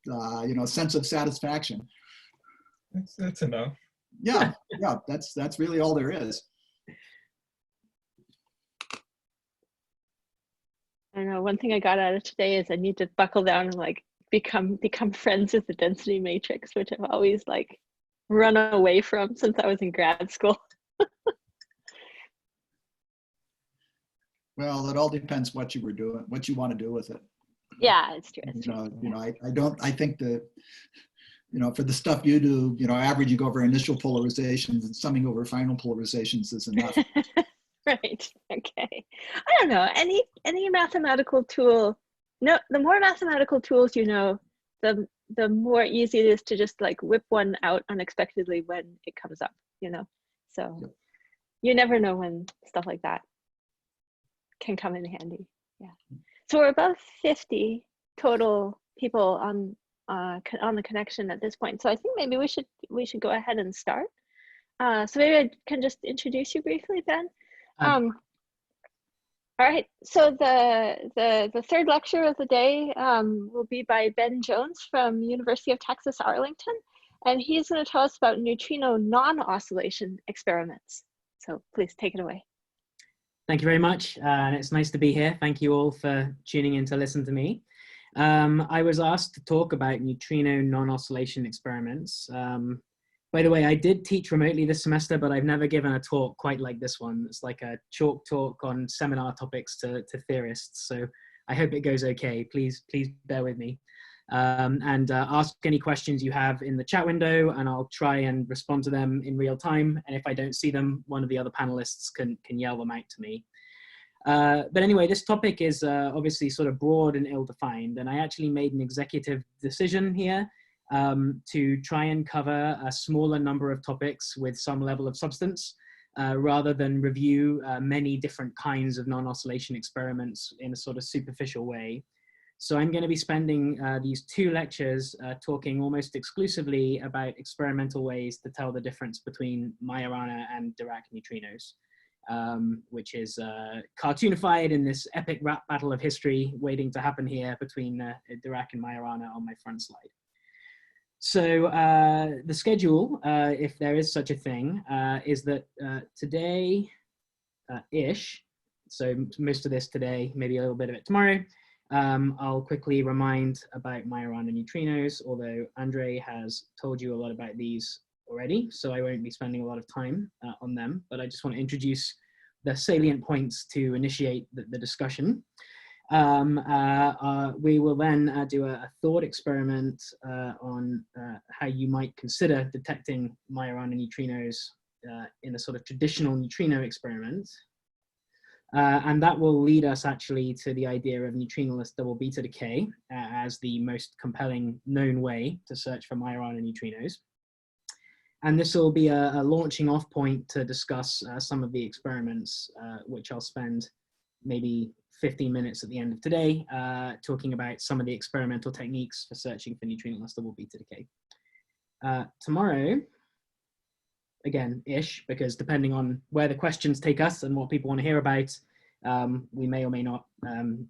you know, sense of satisfaction. That's enough. Yeah, yeah, that's really all there is. I don't know, one thing I got out of today is I need to buckle down and like become friends with the density matrix, which I've always like run away from since I was in grad school. Well, it all depends what you were doing, what you want to do with it. Yeah, it's true. It's You true. know, I think that, you know, for the stuff you do, you know, averaging over initial polarizations and summing over final polarizations is enough. Right. Okay. I don't know, any mathematical tool. No, the more mathematical tools you know, the more easy it is to just like whip one out unexpectedly when it comes up, you know. So Yep. You never know when stuff like that can come in handy. Yeah. So we're above 50 total people on the connection at this point. So I think maybe we should go ahead and start. So maybe I can just introduce you briefly, Ben. All right. So the third lecture of the day will be by Ben Jones from University of Texas Arlington, and he's going to tell us about neutrino non-oscillation experiments. So please take it away. Thank you very much, and it's nice to be here. Thank you all for tuning in to listen to me. I was asked to talk about neutrino non-oscillation experiments. By the way, I did teach remotely this semester, but I've never given a talk quite like this one. It's like a chalk talk on seminar topics to theorists, so I hope it goes okay. Please bear with me. And ask any questions you have in the chat window, and I'll try and respond to them in real time. And if I don't see them, one of the other panelists can yell them out to me. But anyway, this topic is obviously sort of broad and ill-defined, and I actually made an executive decision here to try and cover a smaller number of topics with some level of substance, rather than review many different kinds of non-oscillation experiments in a sort of superficial way. So I'm going to be spending these 2 lectures talking almost exclusively about experimental ways to tell the difference between Majorana and Dirac neutrinos, which is cartoonified in this epic rap battle of history waiting to happen here between Dirac and Majorana on my front slide. So the schedule, if there is such a thing, is that today-ish, so most of this today, maybe a little bit of it tomorrow, I'll quickly remind about Majorana neutrinos, although Andre has told you a lot about these already, so I won't be spending a lot of time on them, but I just want to introduce the salient points to initiate the discussion. We will then do a thought experiment on how you might consider detecting Majorana neutrinos in a sort of traditional neutrino experiment. And that will lead us actually to the idea of neutrinoless double beta decay as the most compelling known way to search for Majorana neutrinos. And this will be a launching off point to discuss some of the experiments, which I'll spend maybe 15 minutes at the end of today, talking about some of the experimental techniques for searching for neutrinoless double beta decay. Tomorrow, again, ish, because depending on where the questions take us and what people want to hear about, we may or may not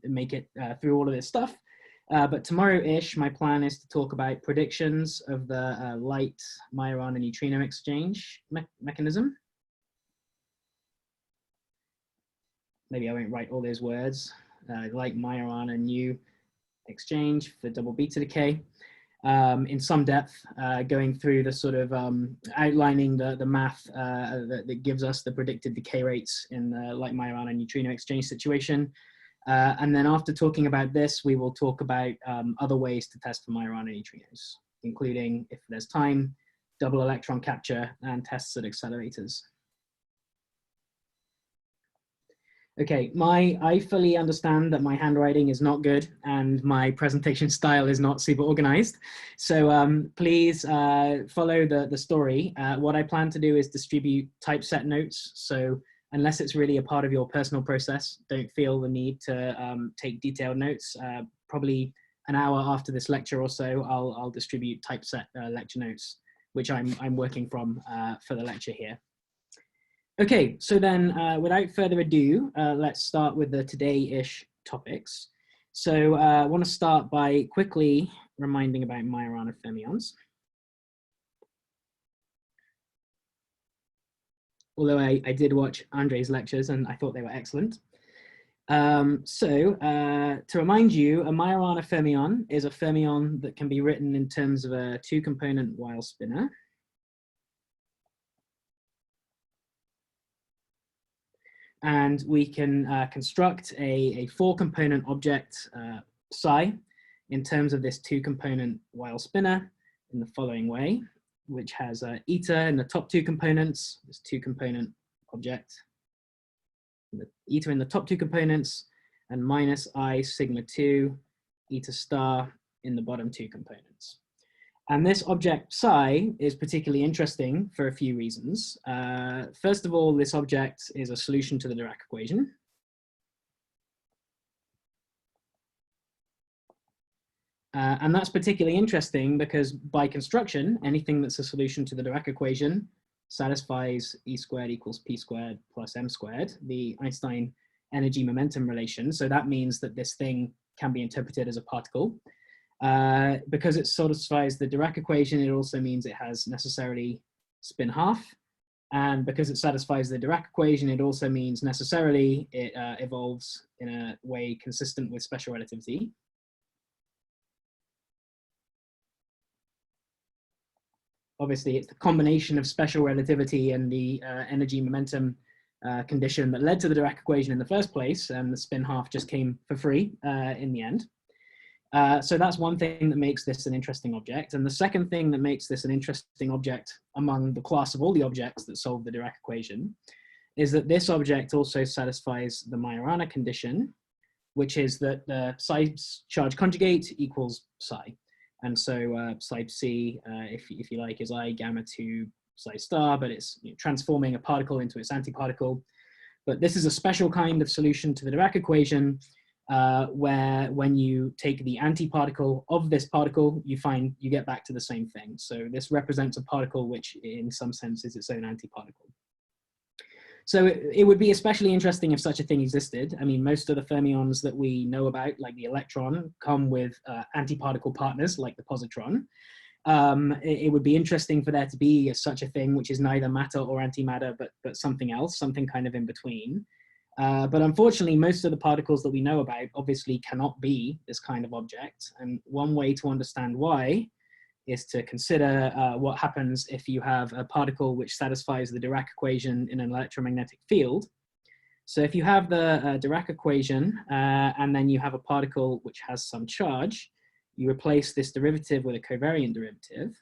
make it through all of this stuff. But tomorrow-ish, my plan is to talk about predictions of the light Majorana neutrino exchange mechanism. Maybe I won't write all those words. Light Majorana new exchange for double beta decay. In some depth, going through the sort of outlining the math that gives us the predicted decay rates in the light Majorana neutrino exchange situation. And then after talking about this, we will talk about other ways to test for Majorana neutrinos, including, if there's time, double electron capture and tests at accelerators. Okay, I fully understand that my handwriting is not good and my presentation style is not super organized. So please follow the story. What I plan to do is distribute typeset notes. So unless it's really a part of your personal process, don't feel the need to take detailed notes. Probably an hour after this lecture or so, I'll distribute typeset lecture notes, which I'm working from for the lecture here. Okay, so then without further ado, let's start with the today-ish topics. So I want to start by quickly reminding about Majorana fermions. Although I did watch Andre's lectures and I thought they were excellent. To remind you, a Majorana fermion is a fermion that can be written in terms of a two-component Weil spinor. And we can construct a four-component object, psi, in terms of this two-component Weil spinor in the following way, which has eta in the top two components, this two-component object, the eta in the top two components, and minus I sigma 2 eta star in the bottom two components. And this object psi is particularly interesting for a few reasons. First of all, this object is a solution to the Dirac equation. And that's particularly interesting because by construction, anything that's a solution to the Dirac equation satisfies E squared equals P squared plus M squared, the Einstein energy momentum relation. So that means that this thing can be interpreted as a particle. Because it satisfies the Dirac equation, it also means it has necessarily spin half. And because it satisfies the Dirac equation, it also means necessarily it evolves in a way consistent with special relativity. Obviously, it's the combination of special relativity and the energy momentum condition that led to the Dirac equation in the first place, and the spin half just came for free in the end. So that's one thing that makes this an interesting object. And the second thing that makes this an interesting object among the class of all the objects that solve the Dirac equation is that this object also satisfies the Majorana condition, which is that the psi charge conjugate equals psi. And so psi c, if you like, is I gamma 2 psi star, but it's transforming a particle into its antiparticle. But this is a special kind of solution to the Dirac equation where when you take the antiparticle of this particle, you get back to the same thing. So this represents a particle which in some sense is its own antiparticle. So it would be especially interesting if such a thing existed. I mean, most of the fermions that we know about, like the electron, come with antiparticle partners like the positron. It would be interesting for there to be such a thing which is neither matter or antimatter, but something else, something kind of in between. But unfortunately, most of the particles that we know about obviously cannot be this kind of object. And one way to understand why is to consider what happens if you have a particle which satisfies the Dirac equation in an electromagnetic field. So if you have the Dirac equation and then you have a particle which has some charge, you replace this derivative with a covariant derivative.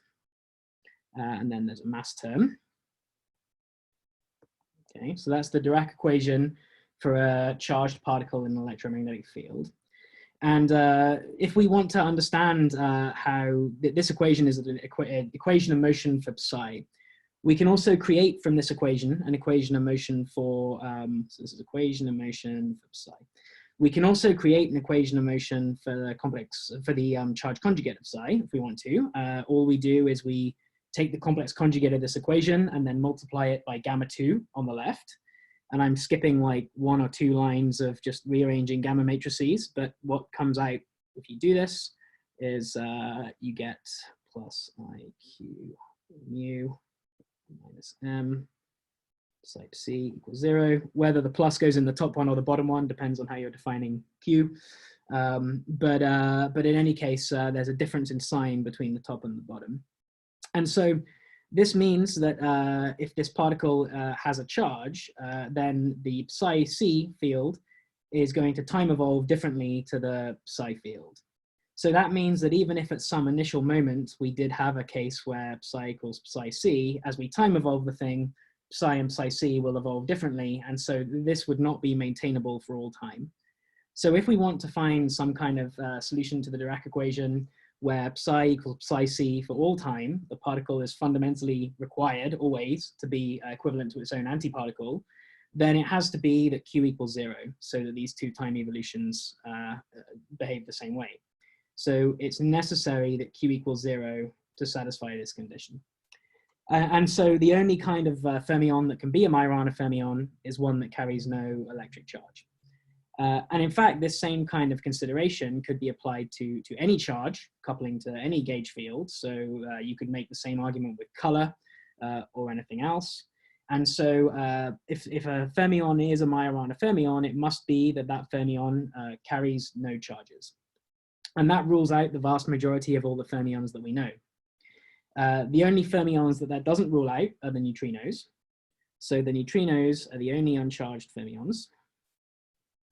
And then there's a mass term. Okay, so that's the Dirac equation for a charged particle in an electromagnetic field. And if we want to understand how this equation is an equation of motion for psi, we can also create from this equation an equation of motion for, so this is equation of motion for psi. We can also create an equation of motion for the complex, for the charge conjugate of psi, if we want to. All we do is we take the complex conjugate of this equation and then multiply it by gamma 2 on the left. And I'm skipping like 1 or 2 lines of just rearranging gamma matrices. But what comes out if you do this is you get plus IQ mu minus M psi c equals 0. Whether the plus goes in the top one or the bottom one depends on how you're defining Q. But in any case, there's a difference in sign between the top and the bottom. And so this means that if this particle has a charge, then the psi c field is going to time evolve differently to the psi field. So that means that even if at some initial moment we did have a case where psi equals psi c, as we time evolve the thing, psi and psi c will evolve differently. And so this would not be maintainable for all time. So if we want to find some kind of solution to the Dirac equation where psi equals psi c for all time, the particle is fundamentally required always to be equivalent to its own antiparticle, then it has to be that Q equals 0, so that these two time evolutions behave the same way. So it's necessary that Q equals 0 to satisfy this condition. And so the only kind of fermion that can be a Majorana fermion is one that carries no electric charge. And in fact, this same kind of consideration could be applied to any charge coupling to any gauge field. So you could make the same argument with color or anything else. And so if a fermion is a Majorana fermion, it must be that that fermion carries no charges. And that rules out the vast majority of all the fermions that we know. The only fermions that doesn't rule out are the neutrinos. So the neutrinos are the only uncharged fermions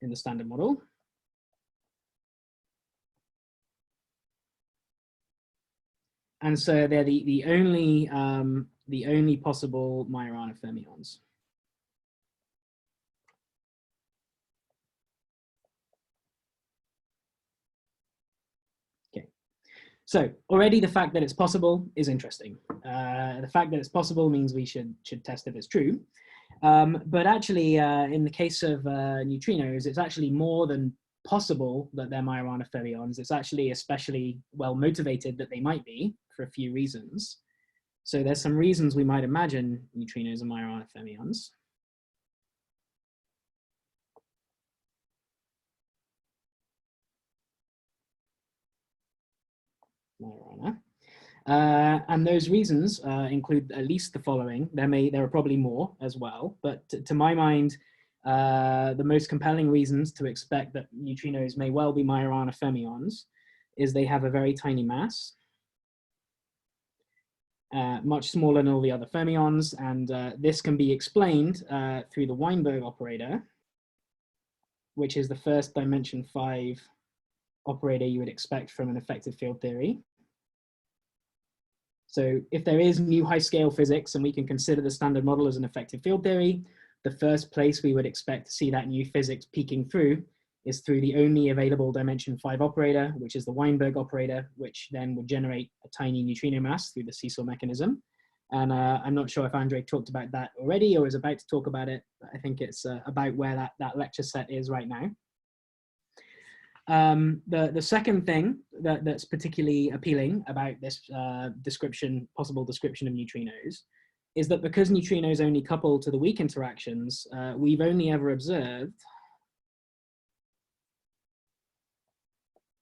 in the standard model. And so they're the only possible Majorana fermions. Okay, so already the fact that it's possible is interesting. The fact that it's possible means we should test if it's true. But actually, in the case of neutrinos, it's actually more than possible that they're Majorana fermions. It's actually especially well motivated that they might be for a few reasons. So there's some reasons we might imagine neutrinos are Majorana fermions. Majorana. And those reasons include at least the following. There are probably more as well, but to my mind, the most compelling reasons to expect that neutrinos may well be Majorana fermions is they have a very tiny mass, much smaller than all the other fermions, and this can be explained through the Weinberg operator, which is the first dimension 5 operator you would expect from an effective field theory. So if there is new high scale physics and we can consider the standard model as an effective field theory, the first place we would expect to see that new physics peeking through is through the only available dimension 5 operator, which is the Weinberg operator, which then would generate a tiny neutrino mass through the seesaw mechanism. And I'm not sure if Andre talked about that already or is about to talk about it, but I think it's about where that lecture set is right now. The second thing that's particularly appealing about this possible description of neutrinos is that because neutrinos only couple to the weak interactions, we've only ever observed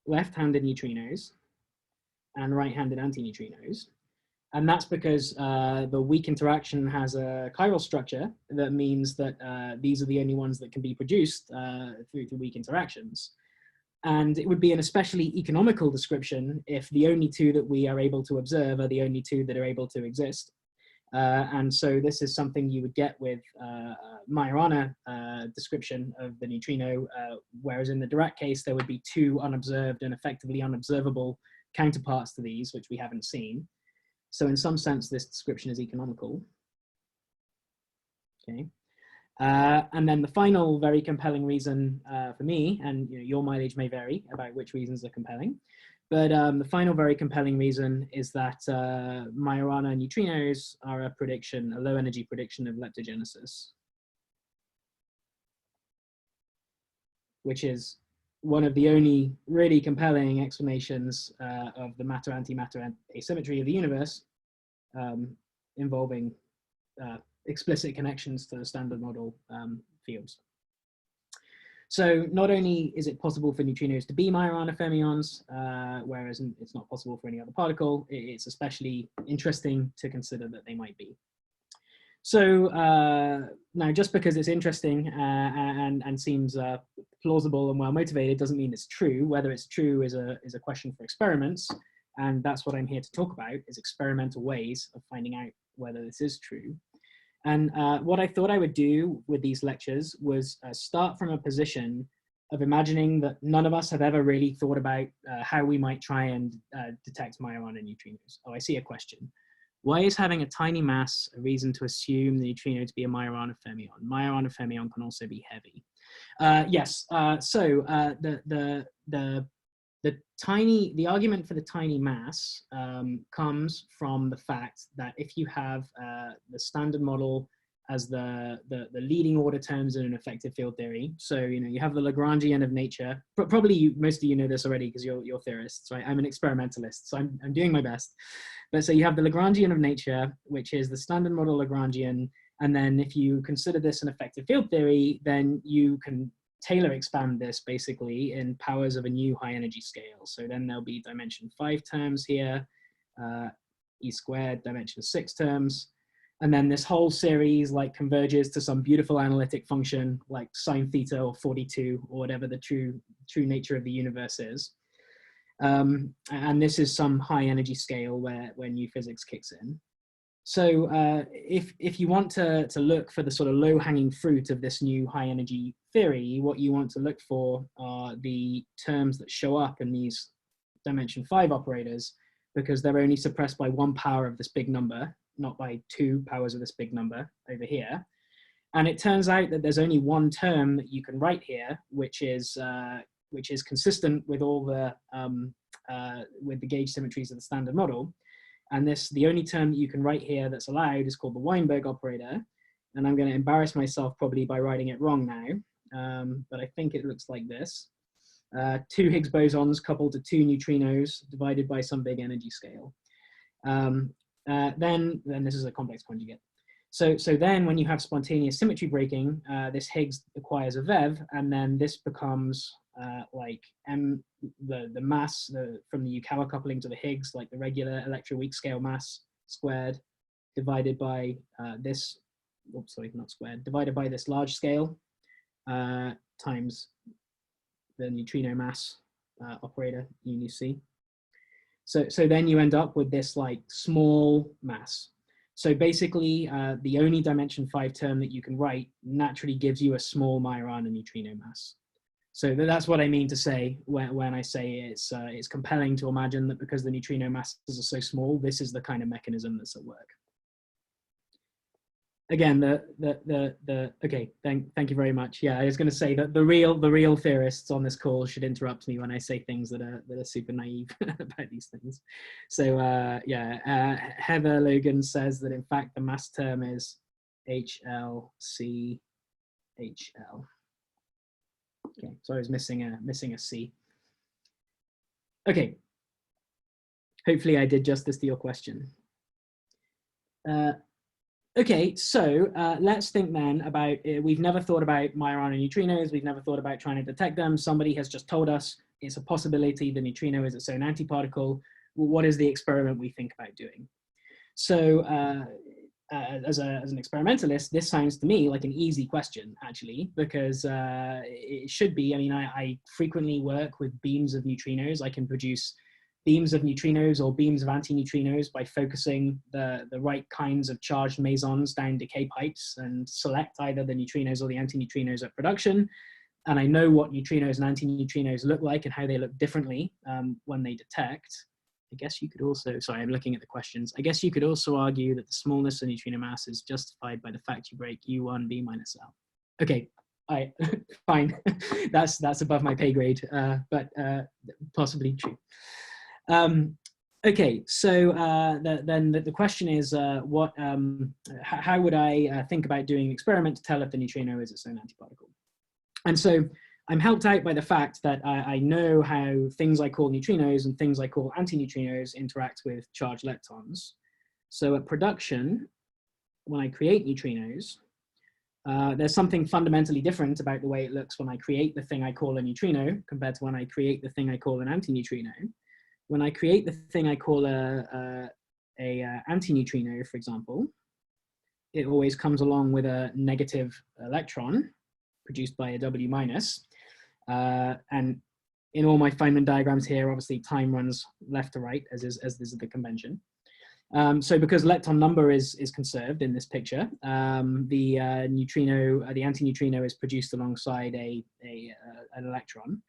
left-handed neutrinos and right-handed antineutrinos. And that's because the weak interaction has a chiral structure that means that these are the only ones that can be produced through weak interactions. And it would be an especially economical description if the only two that we are able to observe are the only two that are able to exist. And so this is something you would get with Majorana description of the neutrino, whereas in the Dirac case, there would be two unobserved and effectively unobservable counterparts to these, which we haven't seen. So in some sense, this description is economical. Okay. And then the final very compelling reason for me, and your mileage may vary about which reasons are compelling, but the final very compelling reason is that Majorana neutrinos are a low energy prediction of leptogenesis, which is one of the only really compelling explanations of the matter-antimatter asymmetry of the universe involving explicit connections to the standard model fields. So not only is it possible for neutrinos to be Majorana fermions, whereas it's not possible for any other particle, it's especially interesting to consider that they might be. So now just because it's interesting and seems plausible and well motivated doesn't mean it's true. Whether it's true is a question for experiments, and that's what I'm here to talk about, is experimental ways of finding out whether this is true. And what I thought I would do with these lectures was start from a position of imagining that none of us have ever really thought about how we might try and detect Majorana neutrinos. Oh, I see a question. Why is having a tiny mass a reason to assume the neutrino to be a Majorana fermion? Majorana fermion can also be heavy. Yes, so the argument for the tiny mass comes from the fact that if you have the standard model as the leading order terms in an effective field theory, so you have the Lagrangian of nature. Probably most of you know this already because you're theorists, right? I'm an experimentalist, so I'm doing my best. But so you have the Lagrangian of nature, which is the standard model Lagrangian, and then if you consider this an effective field theory, then you can Taylor expand this basically in powers of a new high energy scale. So then there'll be dimension 5 terms here, e squared, dimension 6 terms. And then this whole series like converges to some beautiful analytic function like sine theta or 42 or whatever the true nature of the universe is. And this is some high energy scale where new physics kicks in. So if you want to look for the sort of low-hanging fruit of this new high-energy theory, what you want to look for are the terms that show up in these dimension 5 operators, because they're only suppressed by 1 power of this big number, not by 2 powers of this big number over here. And it turns out that there's only one term that you can write here, which is consistent with all the with the gauge symmetries of the standard model. And the only term that you can write here that's allowed is called the Weinberg operator. And I'm going to embarrass myself probably by writing it wrong now, but I think it looks like this. 2 Higgs bosons coupled to 2 neutrinos divided by some big energy scale. Then this is a complex conjugate. So then when you have spontaneous symmetry breaking, this Higgs acquires a VEV, and then this becomes like the mass from the Yukawa coupling to the Higgs, like the regular electroweak scale mass squared, divided by this, oops, sorry, not squared, divided by this large scale times the neutrino mass operator, nu c. So then you end up with this like small mass. So basically, the only dimension 5 term that you can write naturally gives you a small Majorana neutrino mass. So that's what I mean to say when I say it's compelling to imagine that because the neutrino masses are so small, this is the kind of mechanism that's at work. Again, okay, thank you very much. Yeah, I was going to say that the real theorists on this call should interrupt me when I say things that are super naive about these things. So Heather Logan says that in fact the mass term is HLCHL. Okay, so I was missing a C. Okay, hopefully I did justice to your question. Okay, so let's think then about, we've never thought about Majorana neutrinos, we've never thought about trying to detect them. Somebody has just told us it's a possibility the neutrino is its own antiparticle. Well, what is the experiment we think about doing? So as an experimentalist, this sounds to me like an easy question, actually, because it should be. I mean, I frequently work with beams of neutrinos. I can produce beams of neutrinos or beams of antineutrinos by focusing the right kinds of charged mesons down decay pipes and select either the neutrinos or the antineutrinos at production. And I know what neutrinos and antineutrinos look like and how they look differently when they detect. I guess you could also, sorry, I'm looking at the questions. I guess you could also argue that the smallness of neutrino mass is justified by the fact you break U1 B minus L. Okay, fine. that's above my pay grade, but possibly true. Okay, so then the question is, how would I think about doing an experiment to tell if the neutrino is its own antiparticle? And so I'm helped out by the fact that I know how things I call neutrinos and things I call antineutrinos interact with charged leptons. So at production, when I create neutrinos, there's something fundamentally different about the way it looks when I create the thing I call a neutrino compared to when I create the thing I call an antineutrino. When I create the thing I call a antineutrino, for example, it always comes along with a negative electron produced by a W minus. And in all my Feynman diagrams here, obviously time runs left to right, as is the convention. So because lepton number is conserved in this picture, the antineutrino is produced alongside an electron.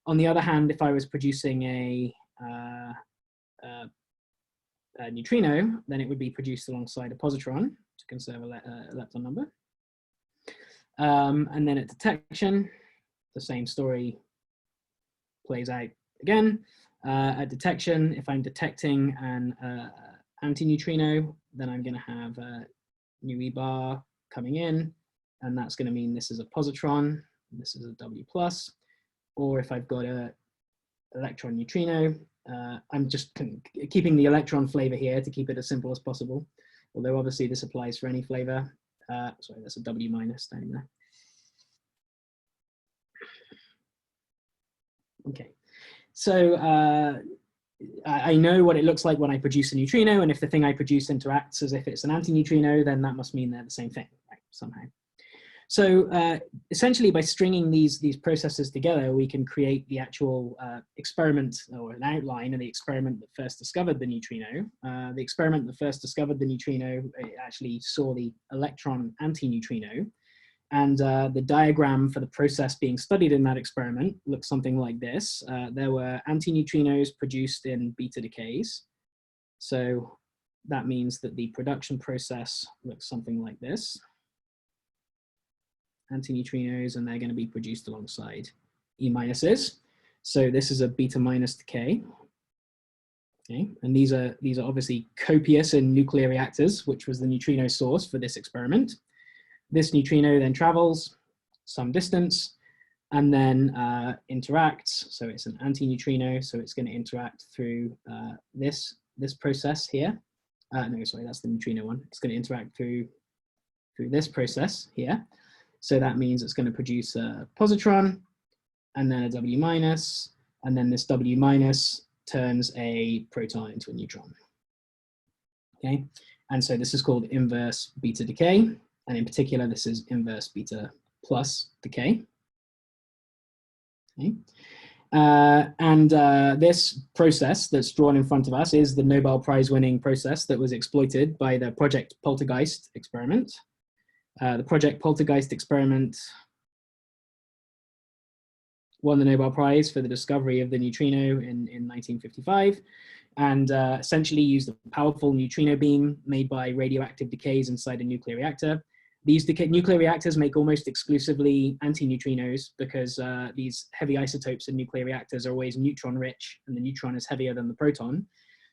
On the other hand, if I was producing a neutrino, then it would be produced alongside a positron to conserve a lepton number. And then at detection, the same story plays out again. At detection, if I'm detecting an antineutrino, then I'm going to have nu E bar coming in, and that's going to mean this is a positron, this is a W plus. Or if I've got a electron neutrino, I'm just keeping the electron flavor here to keep it as simple as possible, although obviously this applies for any flavor. Sorry, that's a W minus down there. Okay, so I know what it looks like when I produce a neutrino, and if the thing I produce interacts as if it's an antineutrino, then that must mean they're the same thing, right, somehow. So essentially, by stringing these processes together, we can create the actual experiment or an outline of the experiment that first discovered the neutrino. The experiment that first discovered the neutrino actually saw the electron antineutrino. And the diagram for the process being studied in that experiment looks something like this. There were antineutrinos produced in beta decays. So that means that the production process looks something like this. Antineutrinos, and they're going to be produced alongside E minuses. So this is a beta minus decay. Okay, and these are obviously copious in nuclear reactors, which was the neutrino source for this experiment. This neutrino then travels some distance and then interacts. So it's an antineutrino, so it's going to interact through this process here. No, sorry, that's the neutrino one. It's going to interact through this process here. So that means it's going to produce a positron and then a W minus, and then this W minus turns a proton into a neutron. Okay, and so this is called inverse beta decay. And in particular, this is inverse beta plus decay. Okay. This process that's drawn in front of us is the Nobel Prize winning process that was exploited by the Project Poltergeist experiment. The Project Poltergeist experiment won the Nobel Prize for the discovery of the neutrino in 1955, and essentially used a powerful neutrino beam made by radioactive decays inside a nuclear reactor. These nuclear reactors make almost exclusively antineutrinos because these heavy isotopes in nuclear reactors are always neutron rich, and the neutron is heavier than the proton.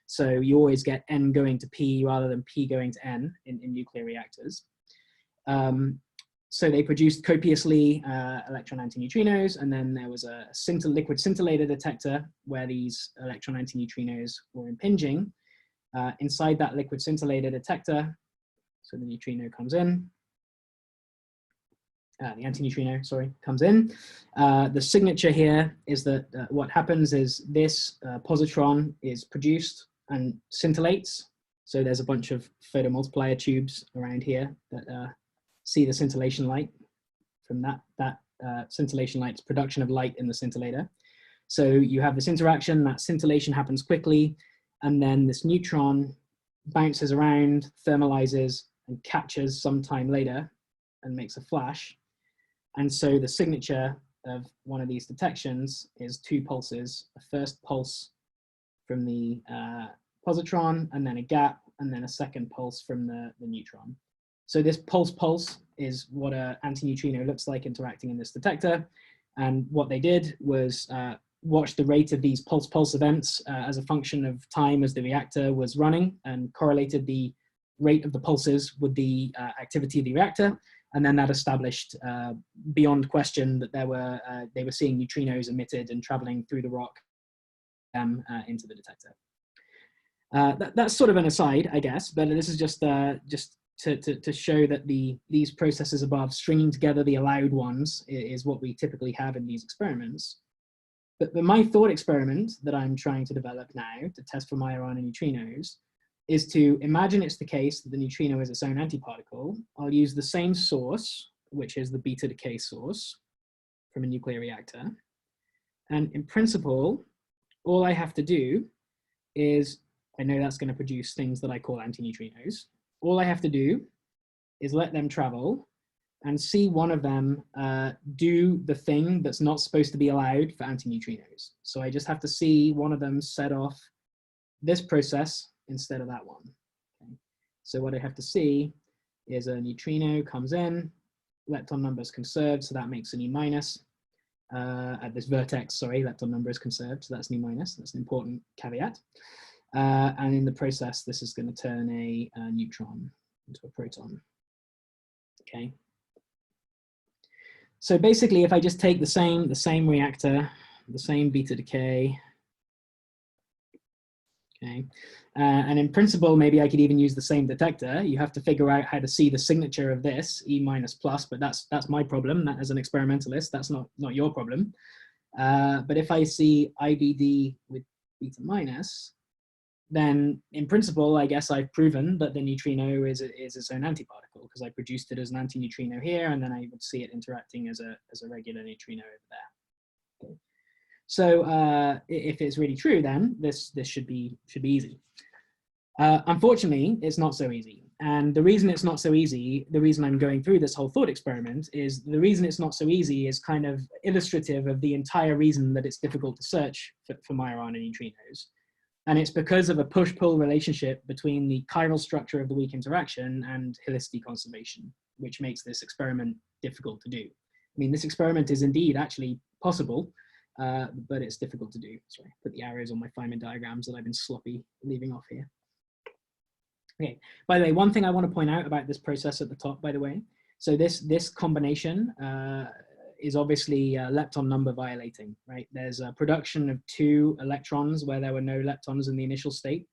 So you always get N going to P rather than P going to N in nuclear reactors. So they produced copiously electron antineutrinos, and then there was a liquid scintillator detector where these electron antineutrinos were impinging. Inside that liquid scintillator detector, so the neutrino comes in, the antineutrino, sorry, comes in. The signature here is that what happens is this positron is produced and scintillates. So there's a bunch of photomultiplier tubes around here that see the scintillation light from that scintillation light's production of light in the scintillator. So you have this interaction, that scintillation happens quickly, and then this neutron bounces around, thermalizes, and catches some time later and makes a flash. And so the signature of one of these detections is two pulses, a first pulse from the positron, and then a gap, and then a second pulse from the neutron. So this pulse is what an antineutrino looks like interacting in this detector. And what they did was watch the rate of these pulse events as a function of time as the reactor was running, and correlated the rate of the pulses with the activity of the reactor. And then that established beyond question that they were seeing neutrinos emitted and traveling through the rock into the detector. That's sort of an aside, I guess, but this is just to show that these processes above, stringing together the allowed ones, is what we typically have in these experiments. But my thought experiment that I'm trying to develop now to test for Majorana neutrinos is to imagine it's the case that the neutrino is its own antiparticle. I'll use the same source, which is the beta decay source from a nuclear reactor. And in principle, all I have to do is, I know that's going to produce things that I call antineutrinos. All I have to do is let them travel and see one of them do the thing that's not supposed to be allowed for antineutrinos. So I just have to see one of them set off this process instead of that one. Okay. So what I have to see is a neutrino comes in, lepton number is conserved, so that makes an E minus. At this vertex, sorry, lepton number is conserved, so that's an E minus. That's an important caveat. And in the process, this is going to turn a neutron into a proton. Okay. So basically, if I just take the same reactor, the same beta decay, okay, and in principle, maybe I could even use the same detector. You have to figure out how to see the signature of this E minus plus, but that's my problem. That as an experimentalist, that's not your problem. But if I see IBD with beta minus, then in principle, I guess I've proven that the neutrino is its own antiparticle, because I produced it as an antineutrino here, and then I would see it interacting as a regular neutrino over there. Okay. So if it's really true, then this should be easy. Unfortunately, it's not so easy. And the reason it's not so easy, the reason I'm going through this whole thought experiment, is the reason it's not so easy is kind of illustrative of the entire reason that it's difficult to search for Majorana neutrinos. And it's because of a push-pull relationship between the chiral structure of the weak interaction and helicity conservation, which makes this experiment difficult to do. I mean, this experiment is indeed actually possible, but it's difficult to do. Sorry, put the arrows on my Feynman diagrams that I've been sloppy leaving off here. Okay, by the way, one thing I want to point out about this process at the top, by the way, so this combination is obviously lepton number violating, right? There's a production of 2 electrons where there were no leptons in the initial state,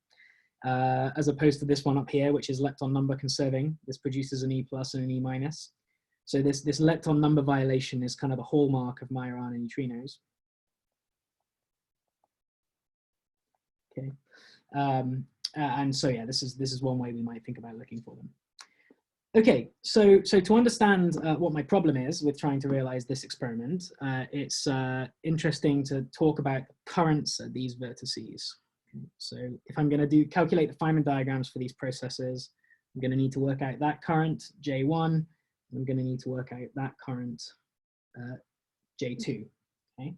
as opposed to this one up here, which is lepton number conserving. This produces an E plus and an E minus. So this lepton number violation is kind of a hallmark of Majorana neutrinos. Okay, and so yeah, this is one way we might think about looking for them. Okay, so to understand what my problem is with trying to realize this experiment, it's interesting to talk about the currents at these vertices. Okay, so if I'm going to calculate the Feynman diagrams for these processes, I'm going to need to work out that current J1, and I'm going to need to work out that current J2. Okay,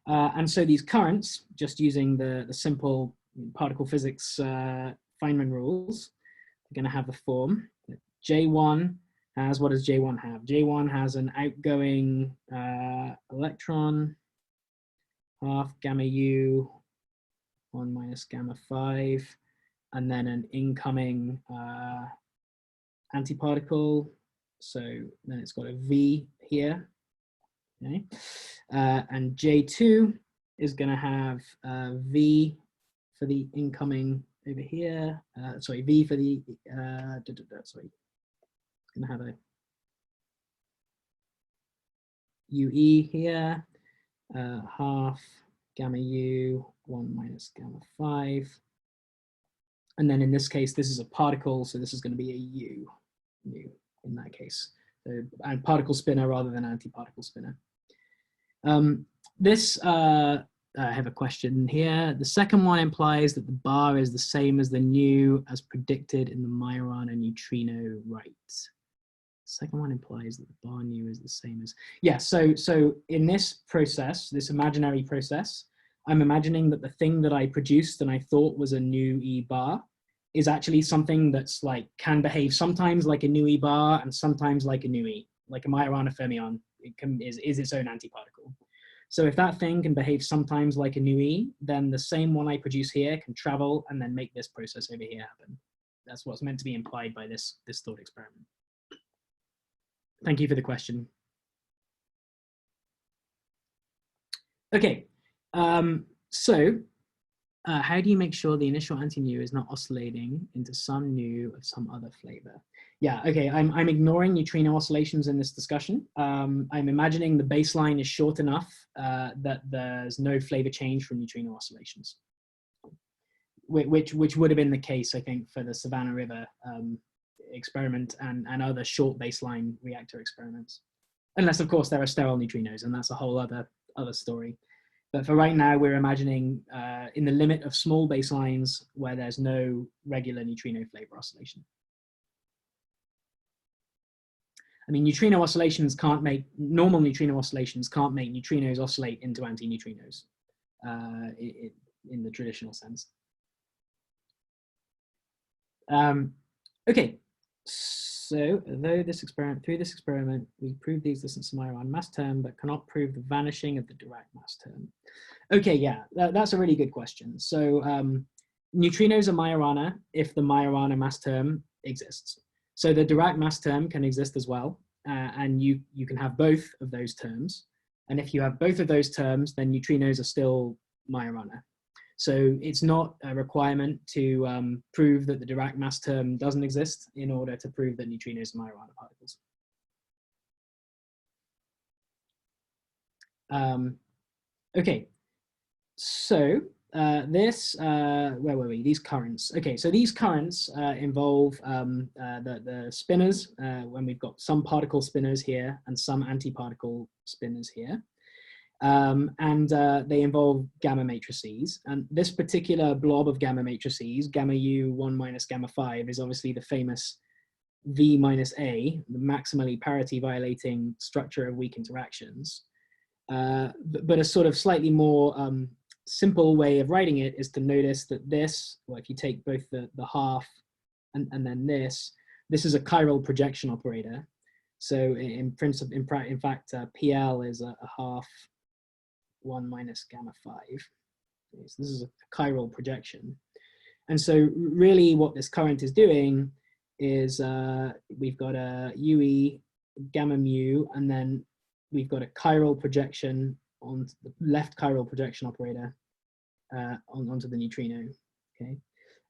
and so these currents, just using the simple particle physics Feynman rules, are going to have the form. J1 has, what does J1 have? J1 has an outgoing electron, half gamma U, 1 minus gamma 5, and then an incoming antiparticle. So then it's got a V here. Okay. And J2 is going to have V for the incoming over here. Sorry, V for the, sorry. Going to have a UE here, half gamma U, 1 minus gamma 5. And then in this case, this is a particle, so this is going to be a U in that case. So, and particle spinner rather than antiparticle spinner. I have a question here. The second one implies that the bar is the same as the nu as predicted in the Majorana neutrino, right? Second one implies that the bar nu is the same as, yeah, so in this process, this imaginary process, I'm imagining that the thing that I produced and I thought was a nu E bar is actually something that's like, can behave sometimes like a nu E bar and sometimes like a nu E, like a Majorana fermion, is its own antiparticle. So if that thing can behave sometimes like a nu E, then the same one I produce here can travel and then make this process over here happen. That's what's meant to be implied by this thought experiment. Thank you for the question. Okay, so how do you make sure the initial anti-nu is not oscillating into some nu of some other flavor? Yeah, okay, I'm ignoring neutrino oscillations in this discussion. I'm imagining the baseline is short enough that there's no flavor change from neutrino oscillations, which would have been the case, I think, for the Savannah River experiment and other short baseline reactor experiments. Unless, of course, there are sterile neutrinos, and that's a whole other story. But for right now, we're imagining in the limit of small baselines where there's no regular neutrino flavor oscillation. I mean, neutrino oscillations can't make, normal neutrino oscillations can't make neutrinos oscillate into antineutrinos in the traditional sense. Okay, so through this experiment, we proved the existence of Majorana mass term, but cannot prove the vanishing of the Dirac mass term. Okay, yeah, that's a really good question. So neutrinos are Majorana if the Majorana mass term exists. So the Dirac mass term can exist as well, and you can have both of those terms. And if you have both of those terms, then neutrinos are still Majorana. So it's not a requirement to prove that the Dirac mass term doesn't exist in order to prove that neutrinos are Majorana particles. Okay, so where were we? These currents. Okay, so these currents involve the spinners, when we've got some particle spinners here and some antiparticle spinners here. And they involve gamma matrices. And this particular blob of gamma matrices, gamma U 1 minus gamma 5, is obviously the famous V minus A, the maximally parity violating structure of weak interactions. But a sort of slightly more simple way of writing it is to notice that this, well, if you take both the half and then this is a chiral projection operator. So in principle, in fact, PL is a half 1 minus gamma 5. So this is a chiral projection. And so really what this current is doing is we've got a UE gamma mu, and then we've got a chiral projection on the left chiral projection operator onto the neutrino, okay?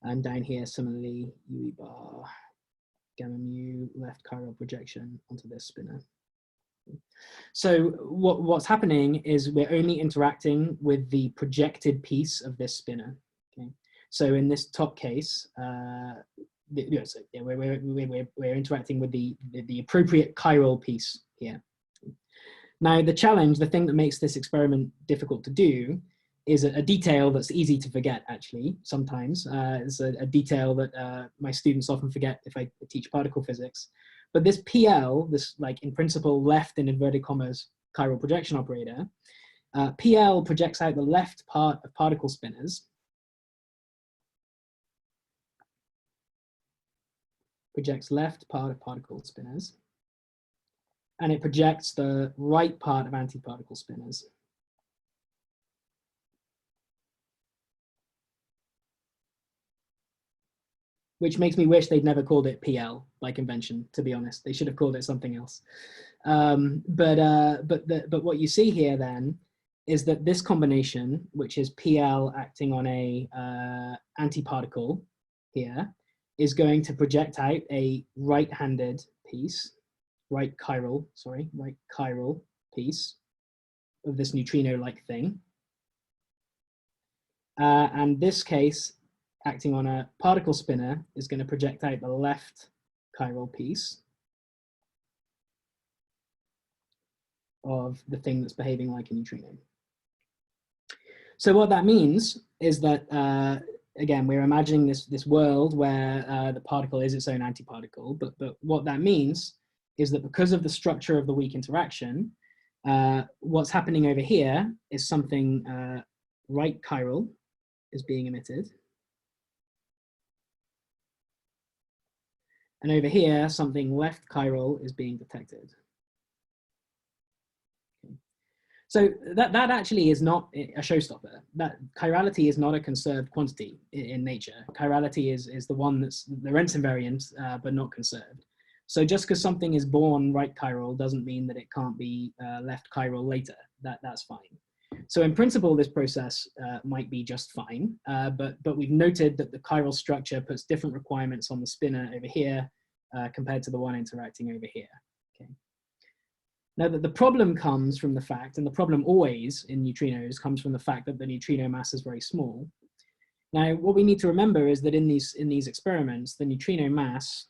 And down here, similarly, UE bar, gamma mu, left chiral projection onto this spinner. So what's happening is we're only interacting with the projected piece of this spinner, okay? So in this top case, we're interacting with the appropriate chiral piece here. Now, the challenge, the thing that makes this experiment difficult to do, is a detail that's easy to forget, actually, sometimes. It's a detail that my students often forget if I teach particle physics. But this PL, this, like, in principle, left in inverted commas chiral projection operator, PL projects out the left part of particle spinners, projects left part of particle spinners, and it projects the right part of antiparticle spinners. Which makes me wish they'd never called it PL by convention, to be honest. They should have called it something else. But what you see here then is that this combination, which is PL acting on a antiparticle here, is going to project out a right-handed piece, right chiral piece of this neutrino-like thing. And this case, acting on a particle spinner, is going to project out the left chiral piece of the thing that's behaving like a neutrino. So what that means is that, again, we're imagining this world where the particle is its own antiparticle, but what that means is that because of the structure of the weak interaction, what's happening over here is something right chiral is being emitted. And over here, something left chiral is being detected. Okay. So that actually is not a showstopper. That chirality is not a conserved quantity in nature. Chirality is the one that's the Rentz invariant, but not conserved. So just because something is born right chiral doesn't mean that it can't be left chiral later. That's fine. So in principle, this process might be just fine, but we've noted that the chiral structure puts different requirements on the spinner over here compared to the one interacting over here. Okay. Now the problem comes from the fact, and the problem always in neutrinos comes from the fact that the neutrino mass is very small. Now what we need to remember is that in these experiments, the neutrino mass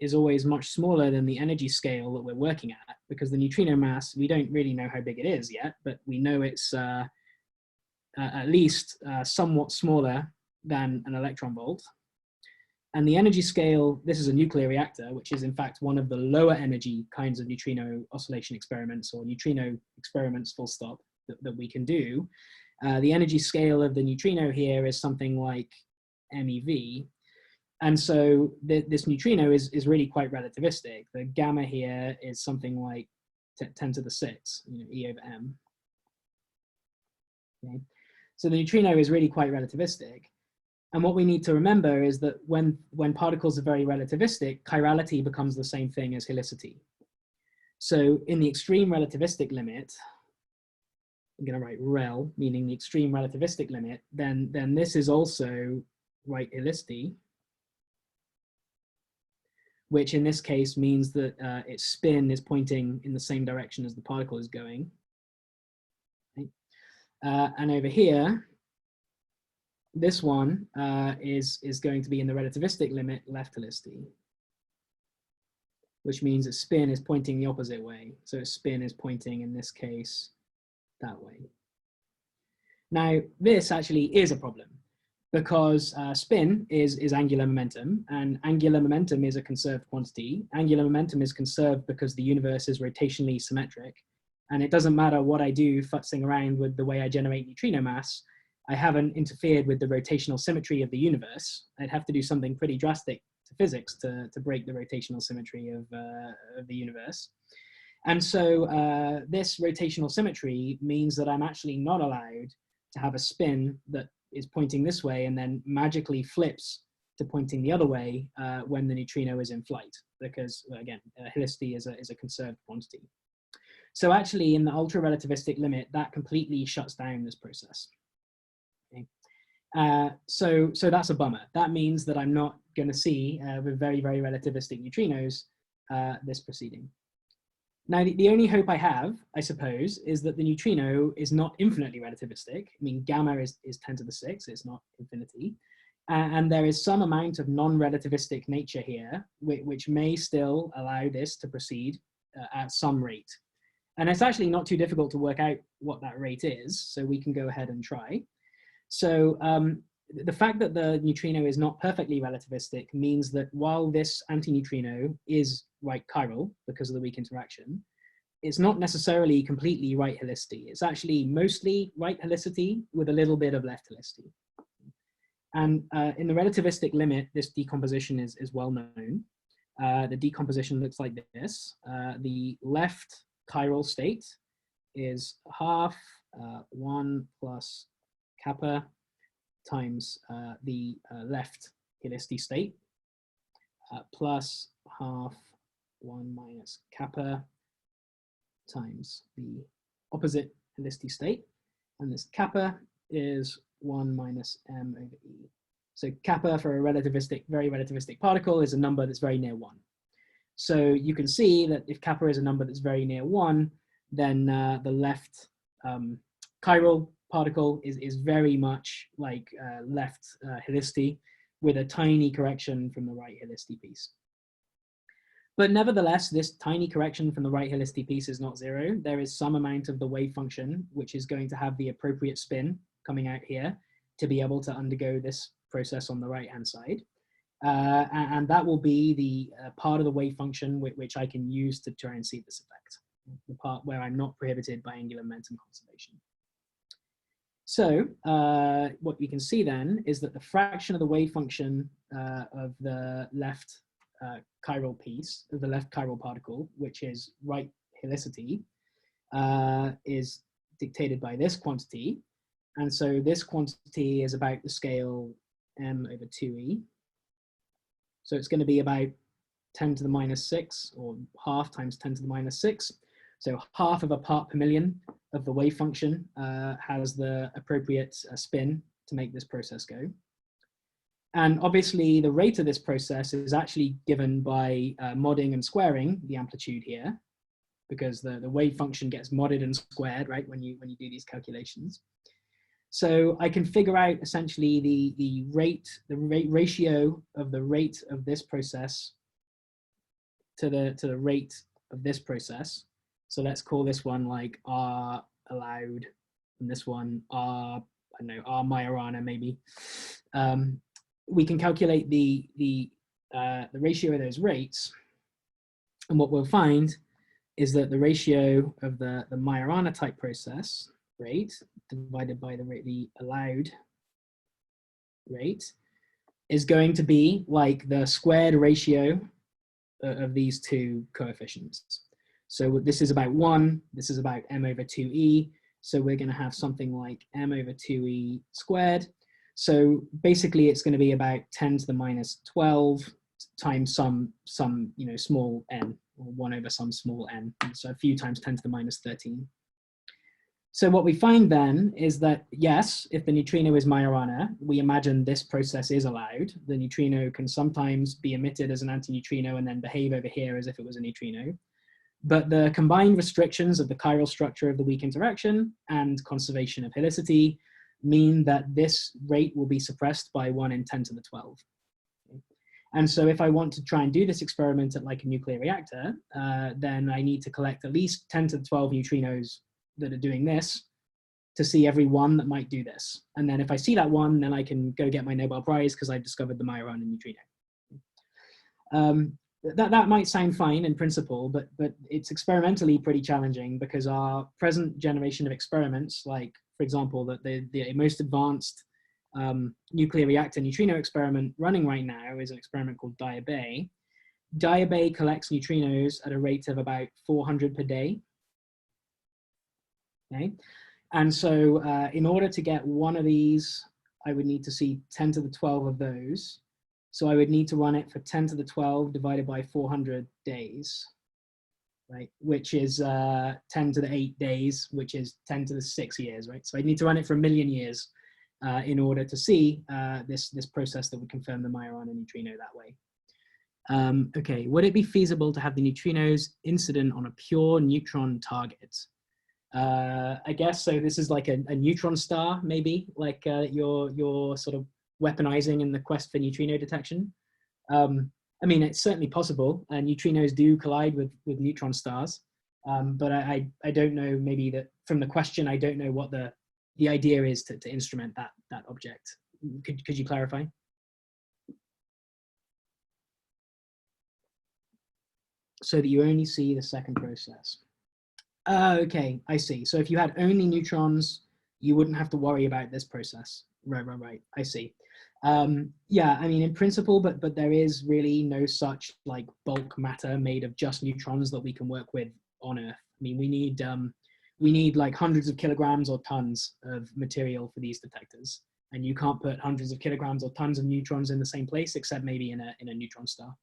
is always much smaller than the energy scale that we're working at, because the neutrino mass, we don't really know how big it is yet, but we know it's at least somewhat smaller than an electron volt. And the energy scale, this is a nuclear reactor, which is in fact one of the lower energy kinds of neutrino oscillation experiments, or neutrino experiments full stop, that we can do. The energy scale of the neutrino here is something like MeV. And so this neutrino is really quite relativistic. The gamma here is something like 10 to the 6, E over m. Okay. So the neutrino is really quite relativistic. And what we need to remember is that when particles are very relativistic, chirality becomes the same thing as helicity. So in the extreme relativistic limit, I'm going to write rel, meaning the extreme relativistic limit, then this is also right helicity, which in this case means that its spin is pointing in the same direction as the particle is going. Right? And over here, this one is going to be in the relativistic limit left helicity, which means its spin is pointing the opposite way. So its spin is pointing, in this case, that way. Now, this actually is a problem because spin is angular momentum, and angular momentum is a conserved quantity. Angular momentum is conserved because the universe is rotationally symmetric, and it doesn't matter what I do futzing around with the way I generate neutrino mass, I haven't interfered with the rotational symmetry of the universe. I'd have to do something pretty drastic to physics to break the rotational symmetry of the universe. And so this rotational symmetry means that I'm actually not allowed to have a spin that is pointing this way and then magically flips to pointing the other way when the neutrino is in flight, because again, helicity is a conserved quantity. So actually in the ultra relativistic limit, that completely shuts down this process. Okay. So that's a bummer. That means that I'm not going to see with very, very relativistic neutrinos this proceeding. Now, the only hope I have, I suppose, is that the neutrino is not infinitely relativistic. I mean, gamma is 10 to the 6, it's not infinity. And there is some amount of non-relativistic nature here, which may still allow this to proceed at some rate. And it's actually not too difficult to work out what that rate is, so we can go ahead and try. So the fact that the neutrino is not perfectly relativistic means that while this antineutrino is right chiral because of the weak interaction, it's not necessarily completely right helicity. It's actually mostly right helicity with a little bit of left helicity. And in the relativistic limit, this decomposition is well known. The decomposition looks like this. The left chiral state is half 1 plus kappa times the left helicity state plus half 1 minus kappa times the opposite helicity state. And this kappa is 1 minus m over e. So kappa for a relativistic, very relativistic particle is a number that's very near 1. So you can see that if kappa is a number that's very near 1, then the left chiral particle is very much like left helicity with a tiny correction from the right helicity piece. But nevertheless, this tiny correction from the right helicity piece is not 0. There is some amount of the wave function which is going to have the appropriate spin coming out here to be able to undergo this process on the right-hand side. And that will be the part of the wave function which I can use to try and see this effect, the part where I'm not prohibited by angular momentum conservation. So what we can see then is that the fraction of the wave function of the left chiral piece, of the left chiral particle, which is right helicity, is dictated by this quantity. And so this quantity is about the scale m over 2e. So it's going to be about 10 to the minus 6, or half times 10 to the minus 6. So half of a part per million of the wave function has the appropriate spin to make this process go. And obviously the rate of this process is actually given by modding and squaring the amplitude here, because the wave function gets modded and squared, right, when you do these calculations. So I can figure out essentially the ratio of the rate of this process to the rate of this process. So let's call this one like R allowed, and this one R, I don't know, R Majorana maybe. We can calculate the ratio of those rates, and what we'll find is that the ratio of the Majorana type process rate divided by the allowed rate is going to be like the squared ratio of these two coefficients. So this is about 1, this is about m over 2e, so we're going to have something like m over 2e squared. So basically it's going to be about 10 to the minus 12 times some small n, or 1 over some small n, so a few times 10 to the minus 13. So what we find then is that, yes, if the neutrino is Majorana, we imagine this process is allowed. The neutrino can sometimes be emitted as an antineutrino and then behave over here as if it was a neutrino. But the combined restrictions of the chiral structure of the weak interaction and conservation of helicity mean that this rate will be suppressed by 1 in 10 to the 12. And so if I want to try and do this experiment at like a nuclear reactor, then I need to collect at least 10 to the 12 neutrinos that are doing this to see every one that might do this. And then if I see that one, then I can go get my Nobel Prize because I've discovered the Majorana neutrino. That might sound fine in principle, but it's experimentally pretty challenging because our present generation of experiments, like for example, the most advanced nuclear reactor neutrino experiment running right now is an experiment called Decay. Decay collects neutrinos at a rate of about 400 per day. Okay, and so in order to get one of these, I would need to see 10 to the 12 of those. So I would need to run it for 10 to the 12 divided by 400 days, right? Which is 10 to the 8 days, which is 10 to the 6 years, right? So I need to run it for 1 million years in order to see this process that would confirm the Majorana neutrino that way. Okay, would it be feasible to have the neutrinos incident on a pure neutron target? I guess so. This is like a neutron star, maybe, like your sort of weaponizing in the quest for neutrino detection. I mean, it's certainly possible. Neutrinos do collide with neutron stars, but I don't know, maybe that from the question, I don't know what the idea is to instrument that object. Could you clarify? So that you only see the second process. Okay, I see. So if you had only neutrons, you wouldn't have to worry about this process. Right. I see. Yeah, I mean, in principle, but there is really no such like bulk matter made of just neutrons that we can work with on Earth. I mean, we need like hundreds of kilograms or tons of material for these detectors, and you can't put hundreds of kilograms or tons of neutrons in the same place, except maybe in a neutron star.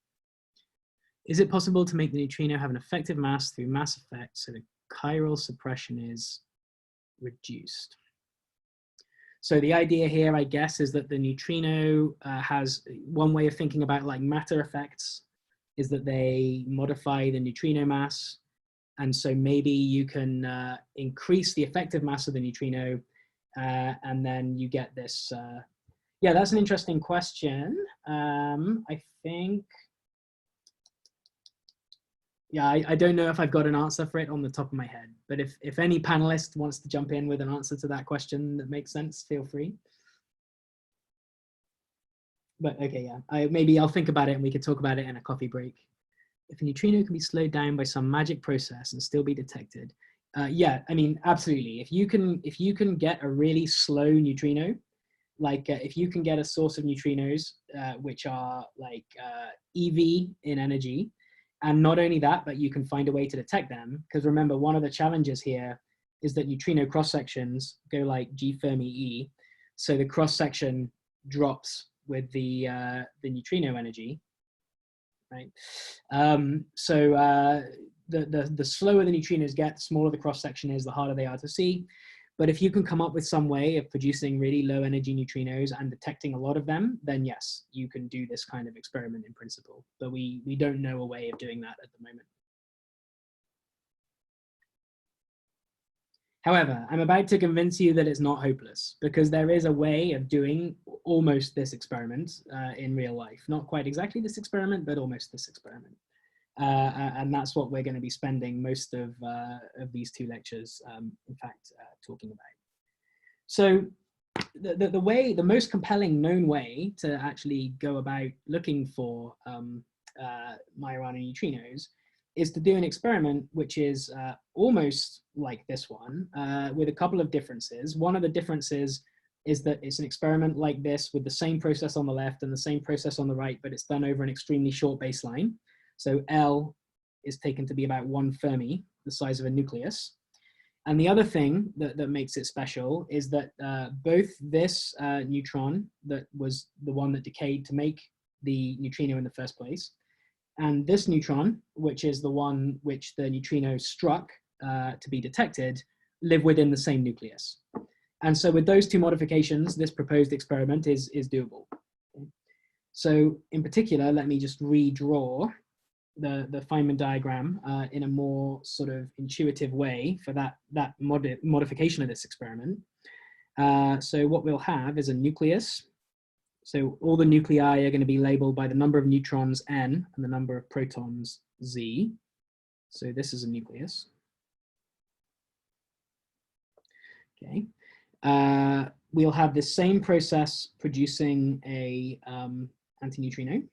Is it possible to make the neutrino have an effective mass through mass effect so the chiral suppression is reduced? So the idea here, I guess, is that the neutrino has one way of thinking about like matter effects is that they modify the neutrino mass. And so maybe you can increase the effective mass of the neutrino and then you get this. Yeah, that's an interesting question. I think, yeah, I don't know if I've got an answer for it on the top of my head, but if any panelist wants to jump in with an answer to that question that makes sense, feel free. But okay, yeah, maybe I'll think about it and we could talk about it in a coffee break. If a neutrino can be slowed down by some magic process and still be detected, yeah, I mean, absolutely. If you can get a really slow neutrino, like if you can get a source of neutrinos which are like EV in energy, and not only that, but you can find a way to detect them. Because remember, one of the challenges here is that neutrino cross sections go like G Fermi E, so the cross section drops with the neutrino energy, right? So the slower the neutrinos get, the smaller the cross section is, the harder they are to see. But if you can come up with some way of producing really low energy neutrinos and detecting a lot of them, then yes, you can do this kind of experiment in principle. But we don't know a way of doing that at the moment. However, I'm about to convince you that it's not hopeless, because there is a way of doing almost this experiment in real life. Not quite exactly this experiment, but almost this experiment. And that's what we're going to be spending most of these 2 lectures, in fact, talking about. So the most compelling known way to actually go about looking for Majorana neutrinos is to do an experiment which is almost like this one, with a couple of differences. One of the differences is that it's an experiment like this with the same process on the left and the same process on the right, but it's done over an extremely short baseline. So L is taken to be about 1 Fermi, the size of a nucleus. And the other thing that makes it special is that both this neutron, that was the one that decayed to make the neutrino in the first place, and this neutron, which is the one which the neutrino struck to be detected, live within the same nucleus. And so with those 2 modifications, this proposed experiment is doable. So in particular, let me just redraw the Feynman diagram in a more sort of intuitive way for that modification of this experiment. So what we'll have is a nucleus. So all the nuclei are going to be labeled by the number of neutrons n and the number of protons z. So this is a nucleus. Okay. We'll have the same process producing a antineutrino.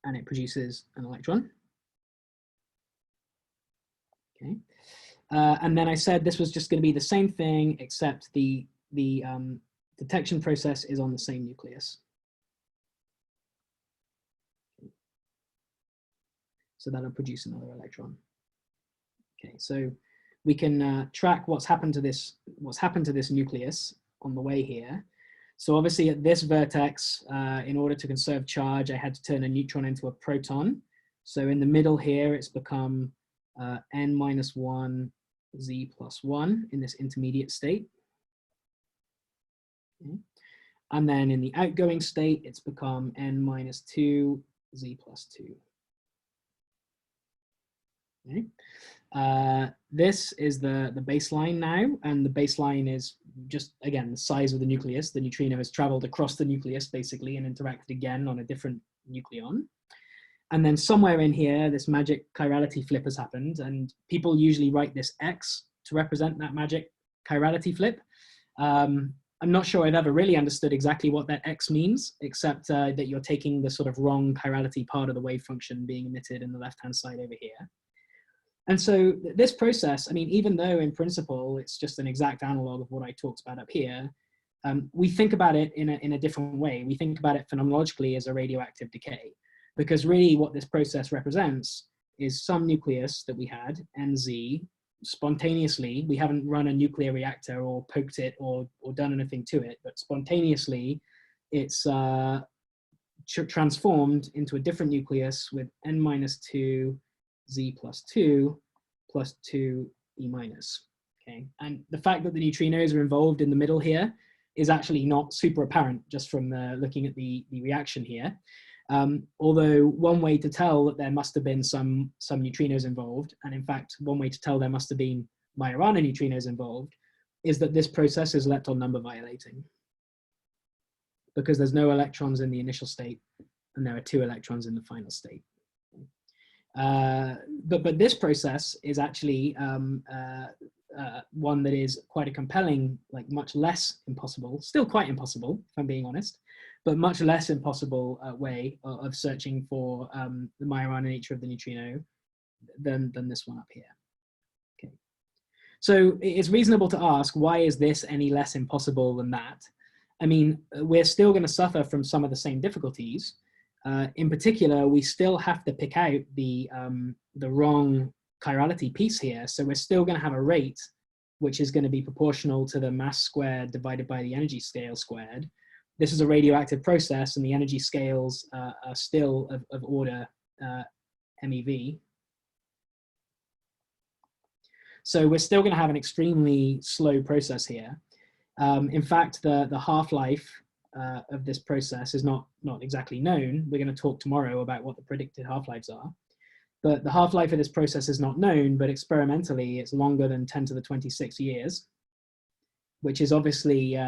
And it produces an electron. Okay. And then I said this was just going to be the same thing, except the detection process is on the same nucleus. So that'll produce another electron. Okay, so we can track what's happened to this nucleus on the way here. So obviously at this vertex, in order to conserve charge, I had to turn a neutron into a proton. So in the middle here, it's become n minus 1 z plus 1 in this intermediate state. Okay. And then in the outgoing state, it's become n minus 2 z plus 2. Okay. This is the baseline now, and the baseline is just, again, the size of the nucleus. The neutrino has traveled across the nucleus, basically, and interacted again on a different nucleon. And then somewhere in here, this magic chirality flip has happened, and people usually write this X to represent that magic chirality flip. I'm not sure I've ever really understood exactly what that X means, except that you're taking the sort of wrong chirality part of the wave function being emitted in the left-hand side over here. And so this process, I mean, even though in principle, it's just an exact analog of what I talked about up here, we think about it in a different way. We think about it phenomenologically as a radioactive decay, because really what this process represents is some nucleus that we had, NZ, spontaneously. We haven't run a nuclear reactor or poked it or done anything to it, but spontaneously it's transformed into a different nucleus with n minus 2 z plus 2 plus 2 e minus. Okay, and the fact that the neutrinos are involved in the middle here is actually not super apparent just from looking at the reaction here. Although one way to tell that there must have been some neutrinos involved, and in fact one way to tell there must have been Majorana neutrinos involved, is that this process is lepton number violating, because there's no electrons in the initial state and there are 2 electrons in the final state. But this process is actually one that is quite a compelling, like much less impossible, still quite impossible if I'm being honest, but much less impossible way of searching for the Majorana nature of the neutrino than this one up here. Okay, so it's reasonable to ask, why is this any less impossible than that? I mean, we're still going to suffer from some of the same difficulties. In particular, we still have to pick out the wrong chirality piece here. So we're still going to have a rate which is going to be proportional to the mass squared divided by the energy scale squared. This is a radioactive process, and the energy scales are still of order MeV. So we're still going to have an extremely slow process here. In fact, the half-life of this process is not exactly known. We're going to talk tomorrow about what the predicted half-lives are. But the half-life of this process is not known, but experimentally it's longer than 10 to the 26 years, which is obviously,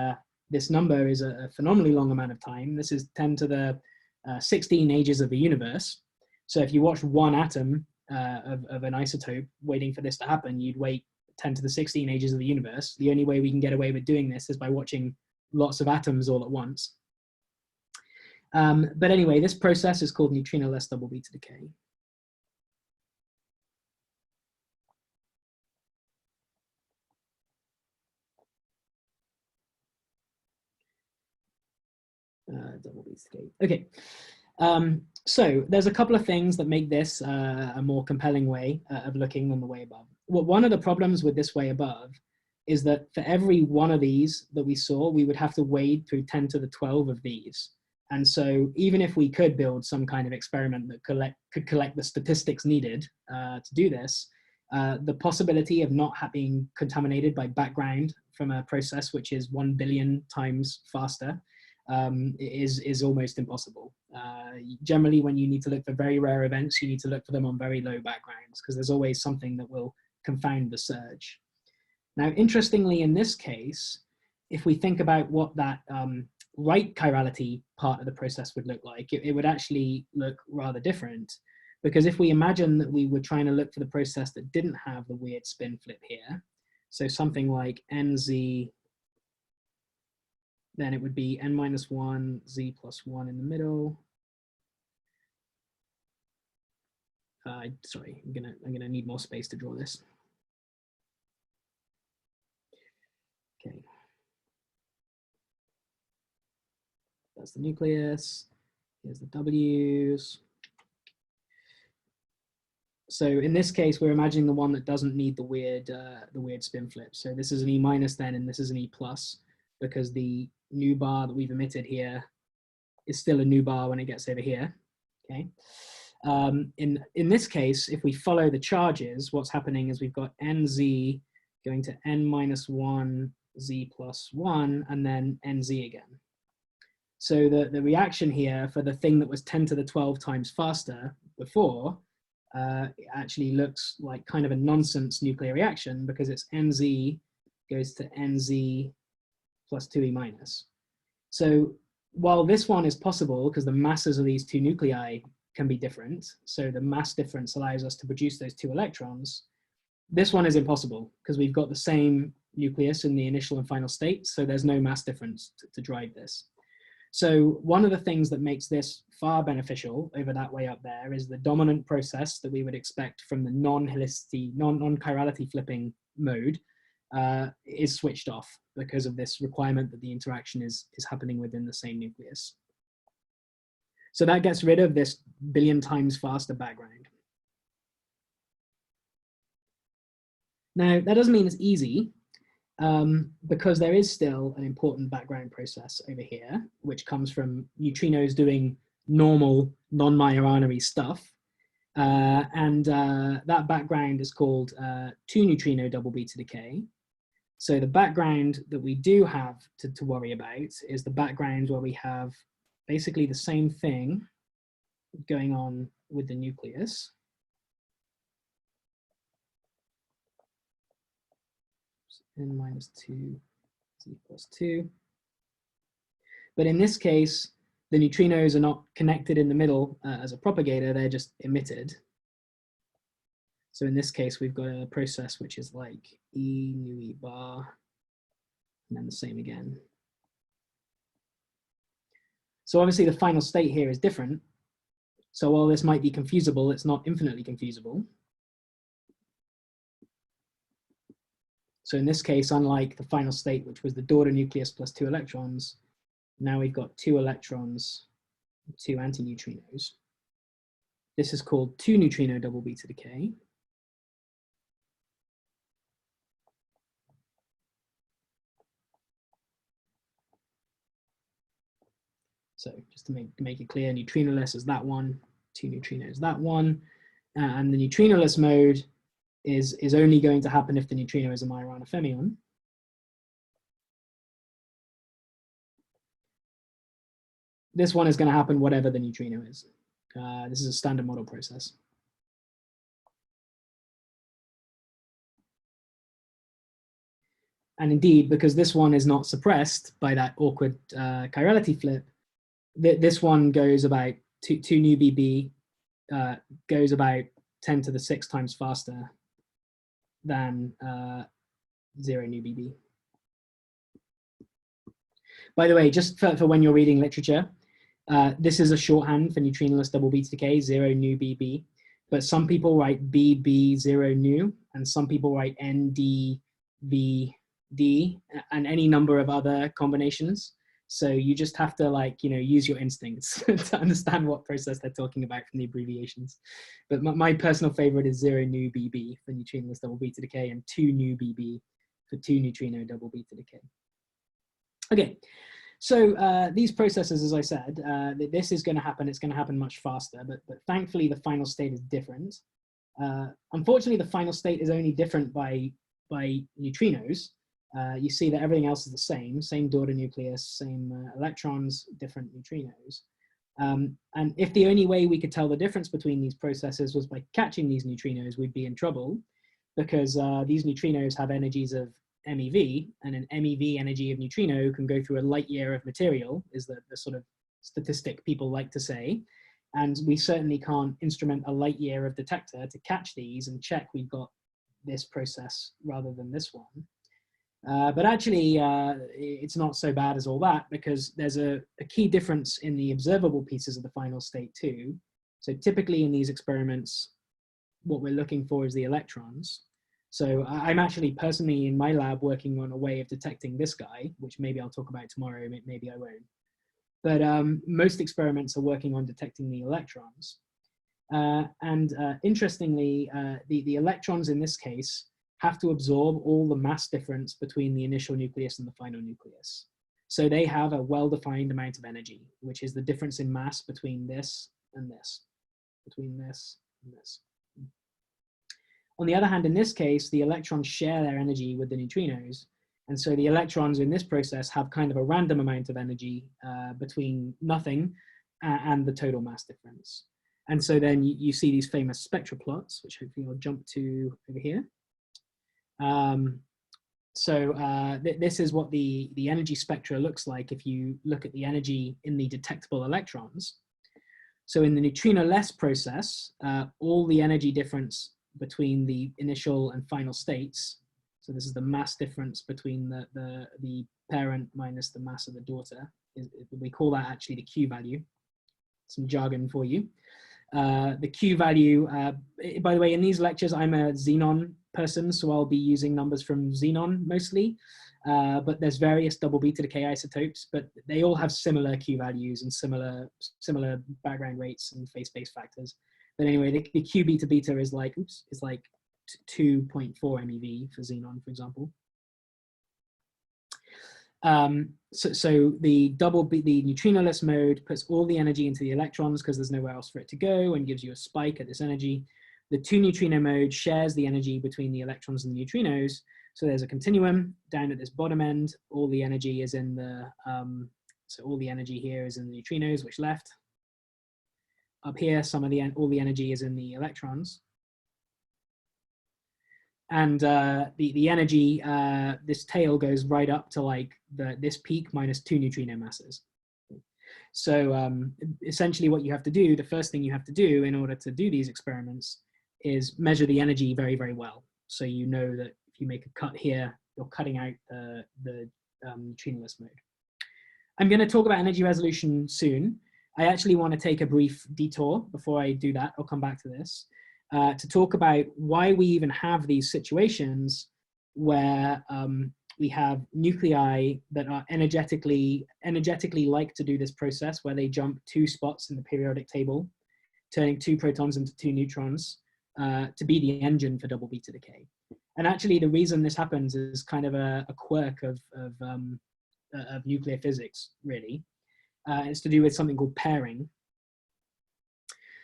this number is a phenomenally long amount of time. This is 10 to the 16 ages of the universe. So if you watch one atom of an isotope waiting for this to happen, you'd wait 10 to the 16 ages of the universe. The only way we can get away with doing this is by watching lots of atoms all at once. But anyway, this process is called neutrino-less double beta decay. Double beta decay. Okay. So there's a couple of things that make this a more compelling way of looking than the way above. Well, one of the problems with this way above is that for every one of these that we saw, we would have to wade through 10 to the 12 of these. And so even if we could build some kind of experiment that could collect the statistics needed to do this, the possibility of not being contaminated by background from a process which is 1 billion times faster is almost impossible. Generally, when you need to look for very rare events, you need to look for them on very low backgrounds because there's always something that will confound the search. Now, interestingly, in this case, if we think about what that right chirality part of the process would look like, it would actually look rather different. Because if we imagine that we were trying to look for the process that didn't have the weird spin flip here, so something like NZ, then it would be n-1, z plus 1 in the middle. Sorry, I'm gonna need more space to draw this. Okay. That's the nucleus. Here's the W's. So in this case, we're imagining the one that doesn't need the weird spin flip. So this is an E minus then, and this is an E plus, because the new bar that we've emitted here is still a new bar when it gets over here. Okay. In this case, if we follow the charges, what's happening is we've got NZ going to n-1 z plus 1, and then nz again. So the reaction here for the thing that was 10 to the 12 times faster before it actually looks like kind of a nonsense nuclear reaction because it's nz goes to nz plus 2e minus. So while this one is possible because the masses of these two nuclei can be different, so the mass difference allows us to produce those two electrons, this one is impossible because we've got the same nucleus in the initial and final state, so there's no mass difference to drive this. So one of the things that makes this far beneficial over that way up there is the dominant process that we would expect from the non-helicity, non-chirality flipping mode is switched off because of this requirement that the interaction is happening within the same nucleus. So that gets rid of this billion times faster background. Now, that doesn't mean it's easy, because there is still an important background process over here, which comes from neutrinos doing normal non-Majorana-y stuff. That background is called 2-neutrino double beta decay. So the background that we do have to worry about is the background where we have basically the same thing going on with the nucleus. n-2 z plus 2. But in this case, the neutrinos are not connected in the middle as a propagator, they're just emitted. So in this case, we've got a process which is like E nu E bar, and then the same again. So obviously the final state here is different. So while this might be confusable, it's not infinitely confusable. So in this case, unlike the final state, which was the daughter nucleus plus 2 electrons, now we've got 2 electrons, 2 antineutrinos. This is called 2-neutrino double beta decay. So just to make it clear, neutrinoless is that one, 2 neutrinos that one, and the neutrinoless mode is only going to happen if the neutrino is a Majorana fermion. This one is going to happen whatever the neutrino is. This is a standard model process. And indeed, because this one is not suppressed by that awkward chirality flip, this one goes about 2 nu BB, goes about 10 to the 6 times faster than 0 nu BB. By the way, just for when you're reading literature, this is a shorthand for neutrinoless double beta decay, 0 nu BB, but some people write BB 0 nu, and some people write ND, VD, and any number of other combinations. So you just have to use your instincts to understand what process they're talking about from the abbreviations. But my personal favorite is 0 nu BB for neutrinoless double beta decay and 2 nu BB for 2-neutrino double beta decay. Okay, so these processes, as I said, this is going to happen. It's going to happen much faster, but thankfully the final state is different. Unfortunately, the final state is only different by neutrinos. you see that everything else is the same daughter nucleus, same electrons, different neutrinos. And if the only way we could tell the difference between these processes was by catching these neutrinos, we'd be in trouble, because these neutrinos have energies of MeV, and an MeV energy of neutrino can go through a light year of material, is the sort of statistic people like to say. And we certainly can't instrument a light year of detector to catch these and check we've got this process rather than this one. But actually, it's not so bad as all that, because there's a key difference in the observable pieces of the final state too. So typically in these experiments, what we're looking for is the electrons. So I'm actually personally in my lab working on a way of detecting this guy, which maybe I'll talk about tomorrow, maybe I won't. But most experiments are working on detecting the electrons. Interestingly, the electrons in this case have to absorb all the mass difference between the initial nucleus and the final nucleus. So they have a well-defined amount of energy, which is the difference in mass between this and this, between this and this. On the other hand, in this case, the electrons share their energy with the neutrinos. And so the electrons in this process have kind of a random amount of energy between nothing and the total mass difference. And so then you see these famous spectra plots, which hopefully I'll jump to over here. This is what the energy spectra looks like if you look at the energy in the detectable electrons. So in the neutrino-less process, all the energy difference between the initial and final states, so this is the mass difference between the parent minus the mass of the daughter, we call that actually the Q value. Some jargon for you. The Q value, by the way, in these lectures, I'm a xenon person, so I'll be using numbers from xenon mostly, but there's various double beta decay isotopes, but they all have similar Q values and similar background rates and phase space factors. But anyway, the Q beta beta is like, 2.4 MeV for xenon, for example. So the neutrino-less mode puts all the energy into the electrons because there's nowhere else for it to go, and gives you a spike at this energy. The two neutrino mode shares the energy between the electrons and the neutrinos. So there's a continuum down at this bottom end. All the energy is in the, so all the energy here is in the neutrinos, which left. Up here, all the energy is in the electrons. And the energy, this tail goes right up to like this peak minus 2 neutrino masses. So essentially what you have to do, the first thing you have to do in order to do these experiments is measure the energy very, very well. So you know that if you make a cut here, you're cutting out the neutrino-less mode. I'm going to talk about energy resolution soon. I actually want to take a brief detour before I do that. I'll come back to this. To talk about why we even have these situations where we have nuclei that are energetically like to do this process, where they jump 2 spots in the periodic table, turning 2 protons into 2 neutrons to be the engine for double beta decay. And actually, the reason this happens is kind of a quirk of nuclear physics, really. It's to do with something called pairing.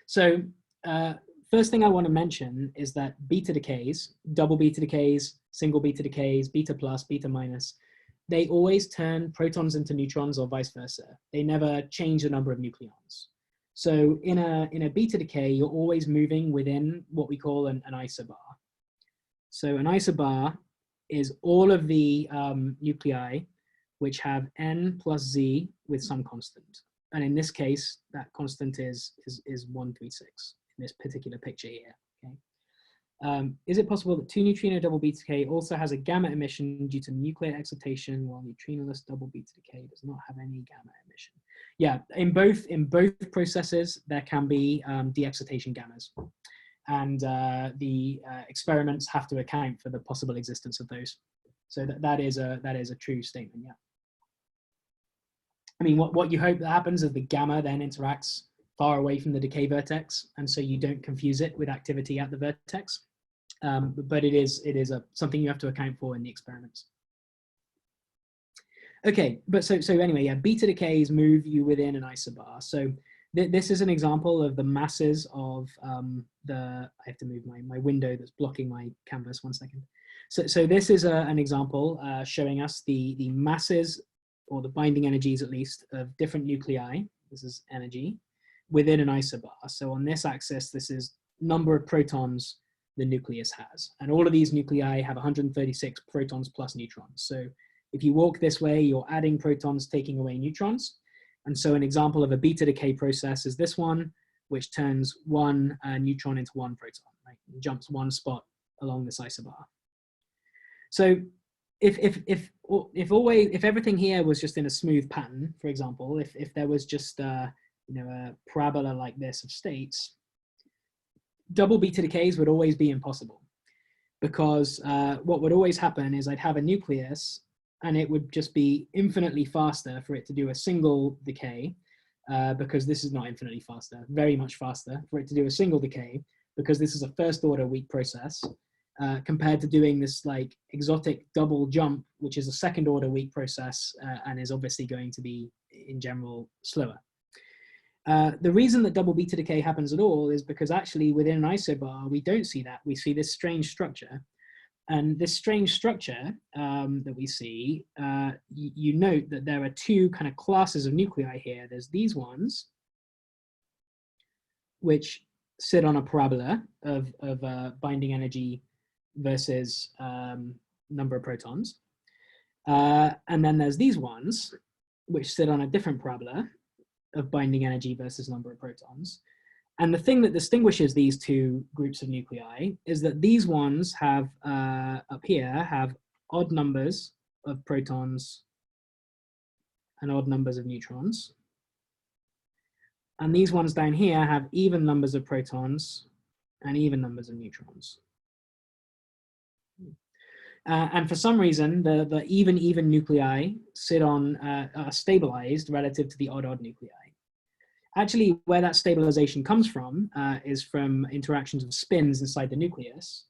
So first thing I want to mention is that beta decays, double beta decays, single beta decays, beta plus, beta minus, they always turn protons into neutrons or vice versa. They never change the number of nucleons. So in a beta decay, you're always moving within what we call an isobar. So an isobar is all of the nuclei which have n plus z with some constant. And in this case, that constant is 136 in this particular picture here. Okay. Is it possible that 2 neutrino double beta decay also has a gamma emission due to nuclear excitation, while neutrino-less double beta decay does not have any gamma emission? Yeah, in both processes, there can be de-excitation gammas. And the experiments have to account for the possible existence of those. So that is a true statement, yeah. I mean, what you hope that happens is the gamma then interacts far away from the decay vertex, and so you don't confuse it with activity at the vertex. But it is something you have to account for in the experiments. Okay, but so anyway, yeah, beta decays move you within an isobar. So this is an example of the masses of I have to move my window that's blocking my canvas, 1 second. So this is an example showing us the masses, or the binding energies at least, of different nuclei. This is energy within an isobar. So on this axis, this is number of protons the nucleus has. And all of these nuclei have 136 protons plus neutrons. So if you walk this way, you're adding protons, taking away neutrons. And so an example of a beta decay process is this one, which turns one neutron into one proton, right? It jumps one spot along this isobar. So if everything here was just in a smooth pattern, for example, if there was just a parabola like this of states, double beta decays would always be impossible, because what would always happen is I'd have a nucleus and it would just be infinitely faster for it to do a single decay, because this is not infinitely faster, very much faster for it to do a single decay, because this is a first order weak process, compared to doing this like exotic double jump, which is a second order weak process and is obviously going to be in general slower. The reason that double beta decay happens at all is because actually within an isobar, we don't see that. We see this strange structure. And this strange structure that we see, you note that there are two kind of classes of nuclei here. There's these ones, which sit on a parabola of binding energy versus number of protons. And then there's these ones, which sit on a different parabola of binding energy versus number of protons. And the thing that distinguishes these two groups of nuclei is that these ones have, up here, have odd numbers of protons and odd numbers of neutrons. And these ones down here have even numbers of protons and even numbers of neutrons. And for some reason, the even nuclei sit on, are stabilized relative to the odd nuclei. Actually, where that stabilization comes from is from interactions of spins inside the nucleus.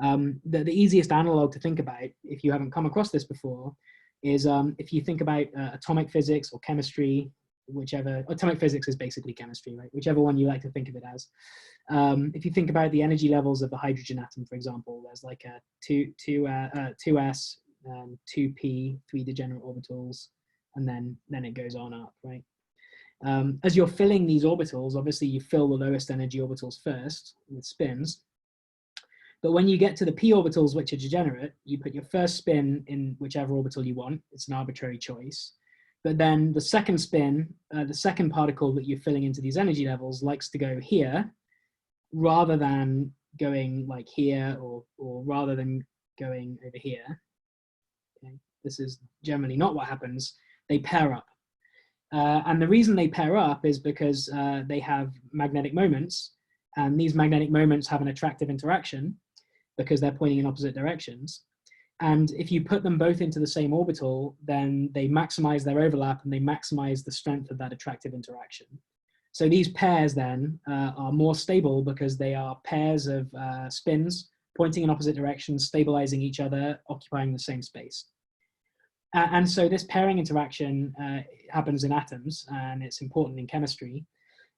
The easiest analog to think about, if you haven't come across this before, is if you think about atomic physics or chemistry, whichever. Atomic physics is basically chemistry, right? Whichever one you like to think of it as. If you think about the energy levels of the hydrogen atom, for example, there's like a 2s, 2p, 3 degenerate orbitals, and then it goes on up, right? As you're filling these orbitals, obviously you fill the lowest energy orbitals first with spins. But when you get to the p orbitals, which are degenerate, you put your first spin in whichever orbital you want. It's an arbitrary choice. But then the second spin, the second particle that you're filling into these energy levels likes to go here, rather than going like here, or rather than going over here. Okay. This is generally not what happens. They pair up. And the reason they pair up is because they have magnetic moments, and these magnetic moments have an attractive interaction because they're pointing in opposite directions. And if you put them both into the same orbital, then they maximize their overlap and they maximize the strength of that attractive interaction. So these pairs then are more stable because they are pairs of spins pointing in opposite directions, stabilizing each other, occupying the same space. And so this pairing interaction happens in atoms, and it's important in chemistry,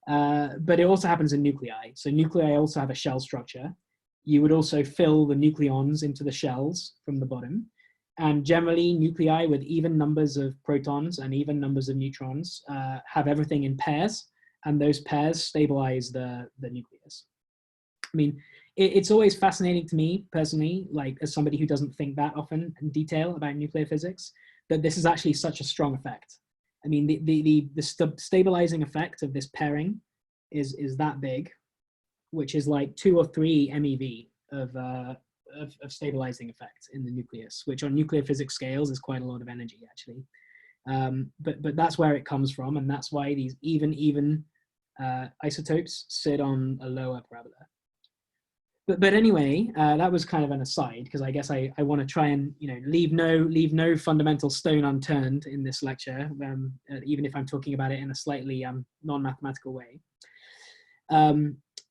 but it also happens in nuclei. So nuclei also have a shell structure. You would also fill the nucleons into the shells from the bottom. And generally, nuclei with even numbers of protons and even numbers of neutrons have everything in pairs, and those pairs stabilize the nucleus. I mean, it's always fascinating to me personally, like as somebody who doesn't think that often in detail about nuclear physics, that this is actually such a strong effect. I mean, the stabilizing effect of this pairing is that big, which is like 2 or 3 MeV of stabilizing effect in the nucleus, which on nuclear physics scales is quite a lot of energy actually. But that's where it comes from, and that's why these even isotopes sit on a lower parabola. But anyway, that was kind of an aside, because I guess I want to try and leave no fundamental stone unturned in this lecture, even if I'm talking about it in a slightly non-mathematical way.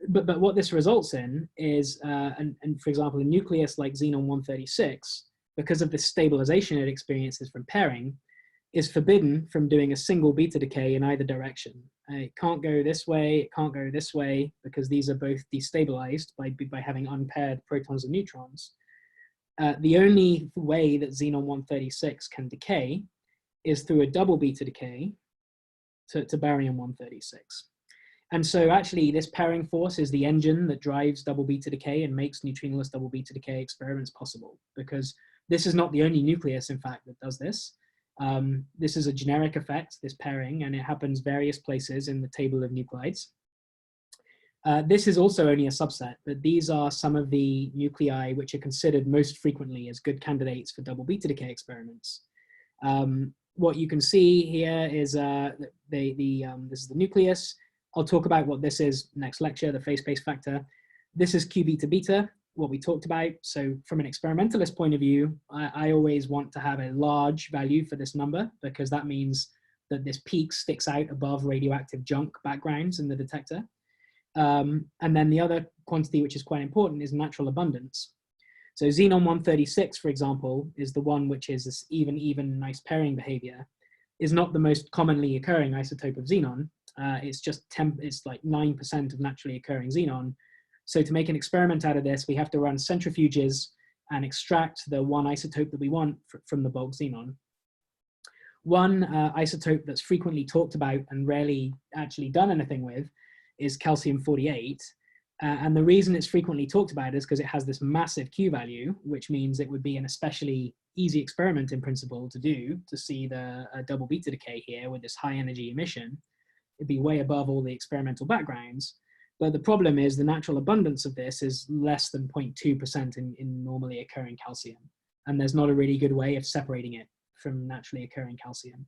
But what this results in is, and for example, a nucleus like xenon-136, because of the stabilization it experiences from pairing, is forbidden from doing a single beta decay in either direction. It can't go this way, it can't go this way, because these are both destabilized by having unpaired protons and neutrons. The only way that xenon 136 can decay is through a double beta decay to barium 136. And so actually this pairing force is the engine that drives double beta decay and makes neutrinoless double beta decay experiments possible, because this is not the only nucleus, in fact, that does this. This is a generic effect, this pairing, and it happens various places in the table of nuclides. This is also only a subset, but these are some of the nuclei which are considered most frequently as good candidates for double beta decay experiments. What you can see here is this is the nucleus. I'll talk about what this is next lecture, the phase space factor. This is Q beta beta, what we talked about. So from an experimentalist point of view, I always want to have a large value for this number, because that means that this peak sticks out above radioactive junk backgrounds in the detector. And then the other quantity, which is quite important, is natural abundance. So xenon 136, for example, is the one which is this even nice pairing behavior, is not the most commonly occurring isotope of xenon. It's just it's like 9% of naturally occurring xenon. So to make an experiment out of this, we have to run centrifuges and extract the one isotope that we want from the bulk xenon. One isotope that's frequently talked about and rarely actually done anything with is calcium-48. And the reason it's frequently talked about is because it has this massive Q value, which means it would be an especially easy experiment in principle to do, to see the double beta decay here with this high energy emission. It'd be way above all the experimental backgrounds. But the problem is the natural abundance of this is less than 0.2% in normally occurring calcium. And there's not a really good way of separating it from naturally occurring calcium.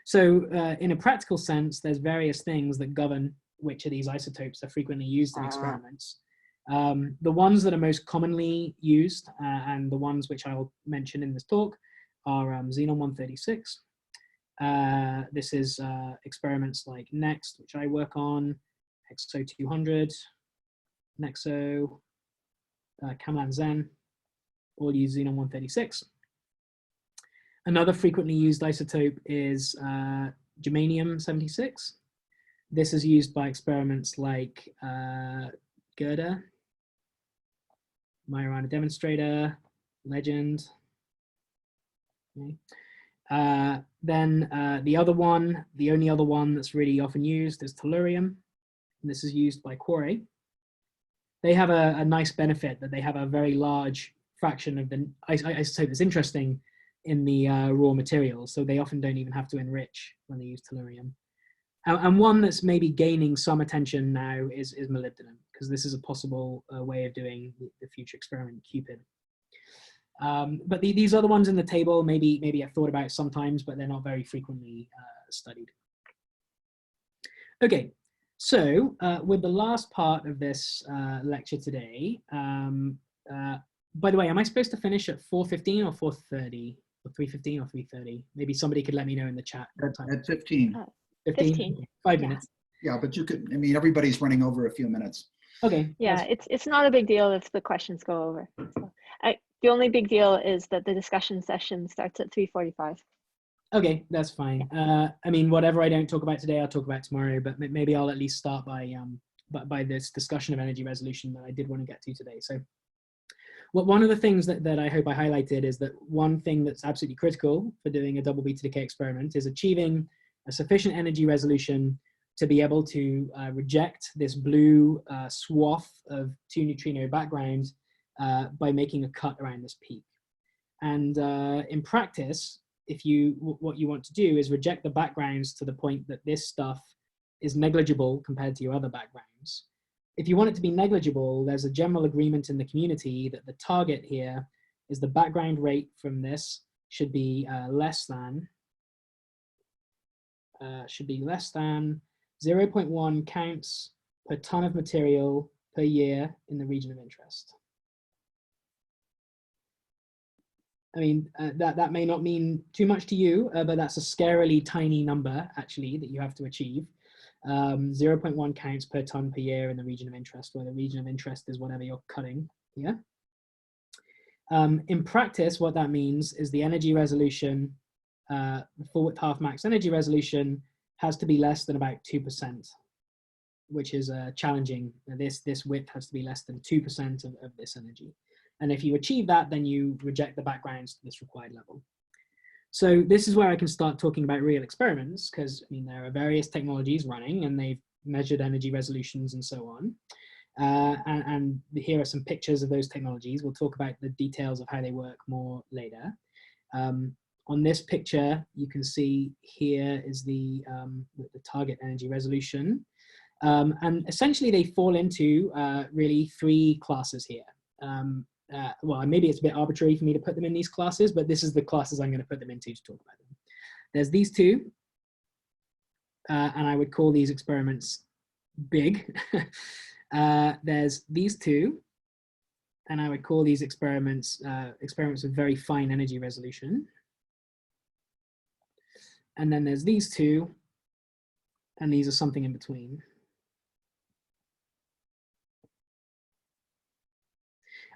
So in a practical sense, there's various things that govern which of these isotopes are frequently used in experiments. The ones that are most commonly used and the ones which I'll mention in this talk are xenon 136. This is experiments like NEXT, which I work on, XO 200, NEXO, Camlan Zen, all use xenon 136. Another frequently used isotope is germanium 76. This is used by experiments like Gerda, Majorana Demonstrator, Legend. Okay. Then the only other one that's really often used is tellurium. And this is used by Quarry. They have a nice benefit that they have a very large fraction of the isotope that's interesting in the raw material. So they often don't even have to enrich when they use tellurium. And one that's maybe gaining some attention now is molybdenum, because this is a possible way of doing the future experiment Cupid. But these other ones in the table, maybe I've thought about sometimes, but they're not very frequently studied. Okay, so with the last part of this lecture today, by the way, am I supposed to finish at 4:15 or 4:30 or 3:15 or 3:30? Maybe somebody could let me know in the chat. At 15. 15? 5 minutes. Yeah, but you could, I mean, everybody's running over a few minutes. Okay. Yeah, it's not a big deal if the questions go over. So the only big deal is that the discussion session starts at 3:45. Okay, that's fine. I mean, whatever I don't talk about today, I'll talk about tomorrow, but maybe I'll at least start by this discussion of energy resolution that I did want to get to today. So one of the things that I hope I highlighted is that one thing that's absolutely critical for doing a double beta decay experiment is achieving a sufficient energy resolution to be able to reject this blue swath of 2 neutrino background by making a cut around this peak. And in practice, what you want to do is reject the backgrounds to the point that this stuff is negligible compared to your other backgrounds. If you want it to be negligible, there's a general agreement in the community that the target here is the background rate from this should be less than 0.1 counts per ton of material per year in the region of interest. I mean, that may not mean too much to you, but that's a scarily tiny number, actually, that you have to achieve. 0.1 counts per ton per year in the region of interest, where the region of interest is whatever you're cutting here. In practice, what that means is the energy resolution, the full width half max energy resolution has to be less than about 2%, which is challenging. This width has to be less than 2% of this energy. And if you achieve that, then you reject the backgrounds to this required level. So this is where I can start talking about real experiments, because I mean, there are various technologies running and they've measured energy resolutions and so on. And here are some pictures of those technologies. We'll talk about the details of how they work more later. On this picture, you can see here is the target energy resolution. And essentially they fall into really three classes here. Well, maybe it's a bit arbitrary for me to put them in these classes, but this is the classes I'm going to put them into to talk about them. There's these two, and I would call these experiments big. There's these two, and I would call these experiments with very fine energy resolution. And then there's these two, and these are something in between.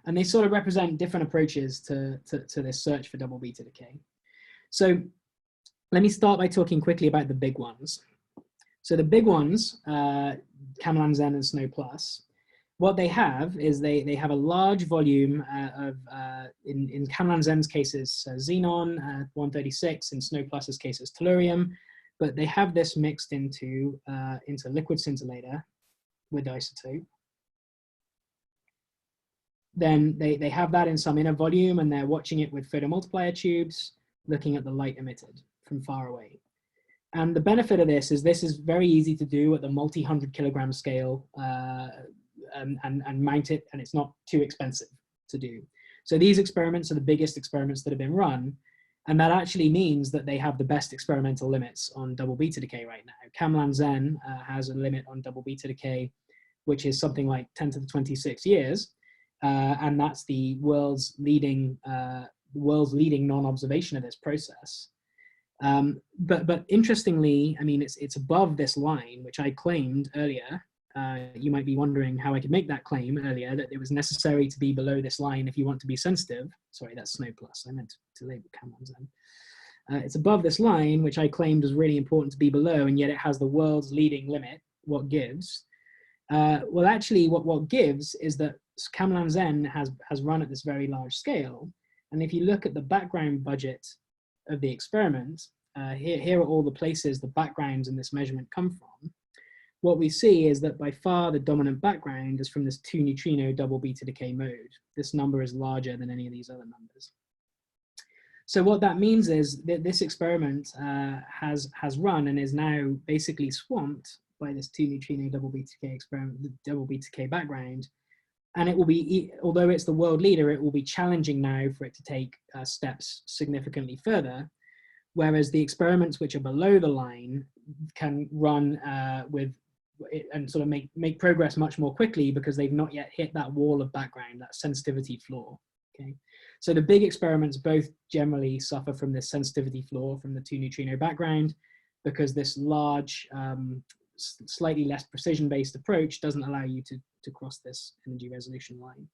And they sort of represent different approaches to this search for double beta decay. So let me start by talking quickly about the big ones. So the big ones, Camelan-Zen and SNO+, what they have is they have a large volume of, in Camelan-Zen's cases, xenon, 136, in SNO+'s cases, tellurium, but they have this mixed into liquid scintillator with isotope. Then they have that in some inner volume and they're watching it with photomultiplier tubes, looking at the light emitted from far away. And the benefit of this is very easy to do at the multi-100 kilogram scale and mount it, and it's not too expensive to do. So these experiments are the biggest experiments that have been run, and that actually means that they have the best experimental limits on double beta decay right now. Camelan-Zen has a limit on double beta decay, which is something like 10 to the 26 years. And that's the world's leading non-observation of this process. But interestingly, I mean, it's above this line, which I claimed earlier. You might be wondering how I could make that claim earlier, that it was necessary to be below this line if you want to be sensitive. Sorry, that's SNO+. I meant to label Camelan-Zen. It's above this line, which I claimed was really important to be below, and yet it has the world's leading limit. What gives? Well, actually, what gives is that Camelan-Zen has run at this very large scale. And if you look at the background budget of the experiment, here are all the places the backgrounds in this measurement come from. What we see is that by far the dominant background is from this 2 neutrino double beta decay mode. This number is larger than any of these other numbers. So what that means is that this experiment has run and is now basically swamped by this 2 neutrino double beta decay experiment, the double beta decay background. And it will be, although it's the world leader, it will be challenging now for it to take steps significantly further. Whereas the experiments which are below the line can run with and sort of make progress much more quickly because they've not yet hit that wall of background, that sensitivity floor. Okay, so the big experiments both generally suffer from this sensitivity floor from the 2 neutrino background, because this large, slightly less precision-based approach doesn't allow you to cross this energy resolution line.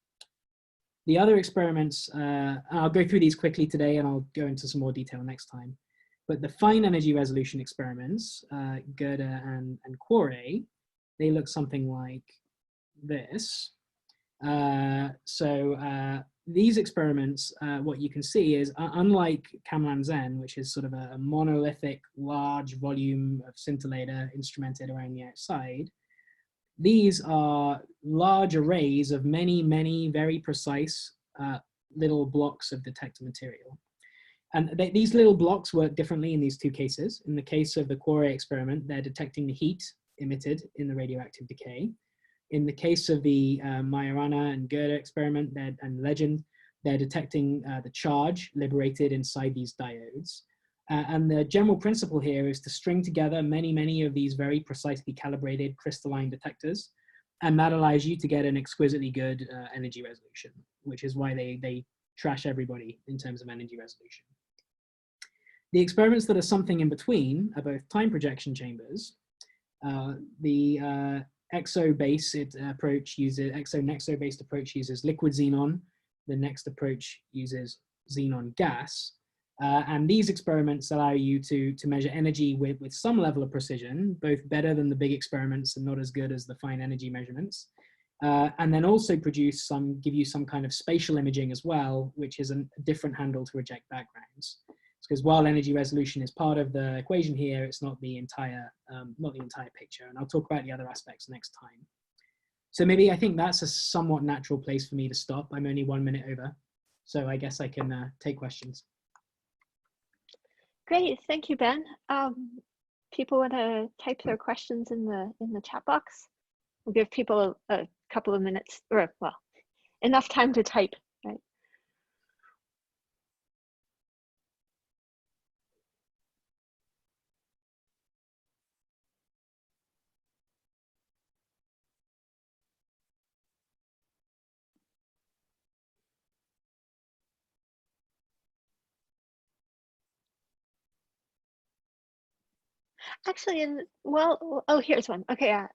The other experiments, I'll go through these quickly today and I'll go into some more detail next time. But the fine energy resolution experiments, Goethe and Quarry, they look something like this. These experiments, what you can see is, unlike Camelan-Zen, which is sort of a monolithic, large volume of scintillator instrumented around the outside, these are large arrays of many, many very precise little blocks of detector material. And these little blocks work differently in these two cases. In the case of the Quarry experiment, they're detecting the heat emitted in the radioactive decay. In the case of the Majorana and Goethe experiment and Legend, they're detecting the charge liberated inside these diodes. And the general principle here is to string together many, many of these very precisely calibrated crystalline detectors. And that allows you to get an exquisitely good energy resolution, which is why they trash everybody in terms of energy resolution. The experiments that are something in between are both time projection chambers. The exo-based approach uses, exo-nexo-based approach uses liquid xenon. The next approach uses xenon gas. And these experiments allow you to measure energy with some level of precision, both better than the big experiments and not as good as the fine energy measurements. and then also give you some kind of spatial imaging as well, which is a different handle to reject backgrounds. Because while energy resolution is part of the equation here, it's not the entire picture. And I'll talk about the other aspects next time. So maybe I think that's a somewhat natural place for me to stop. I'm only 1 minute over, so I guess I can take questions. Great, thank you, Ben. People want to type their questions in the chat box. We'll give people a couple of minutes, or well, enough time to type, right? Actually, oh, here's one. Okay, yeah.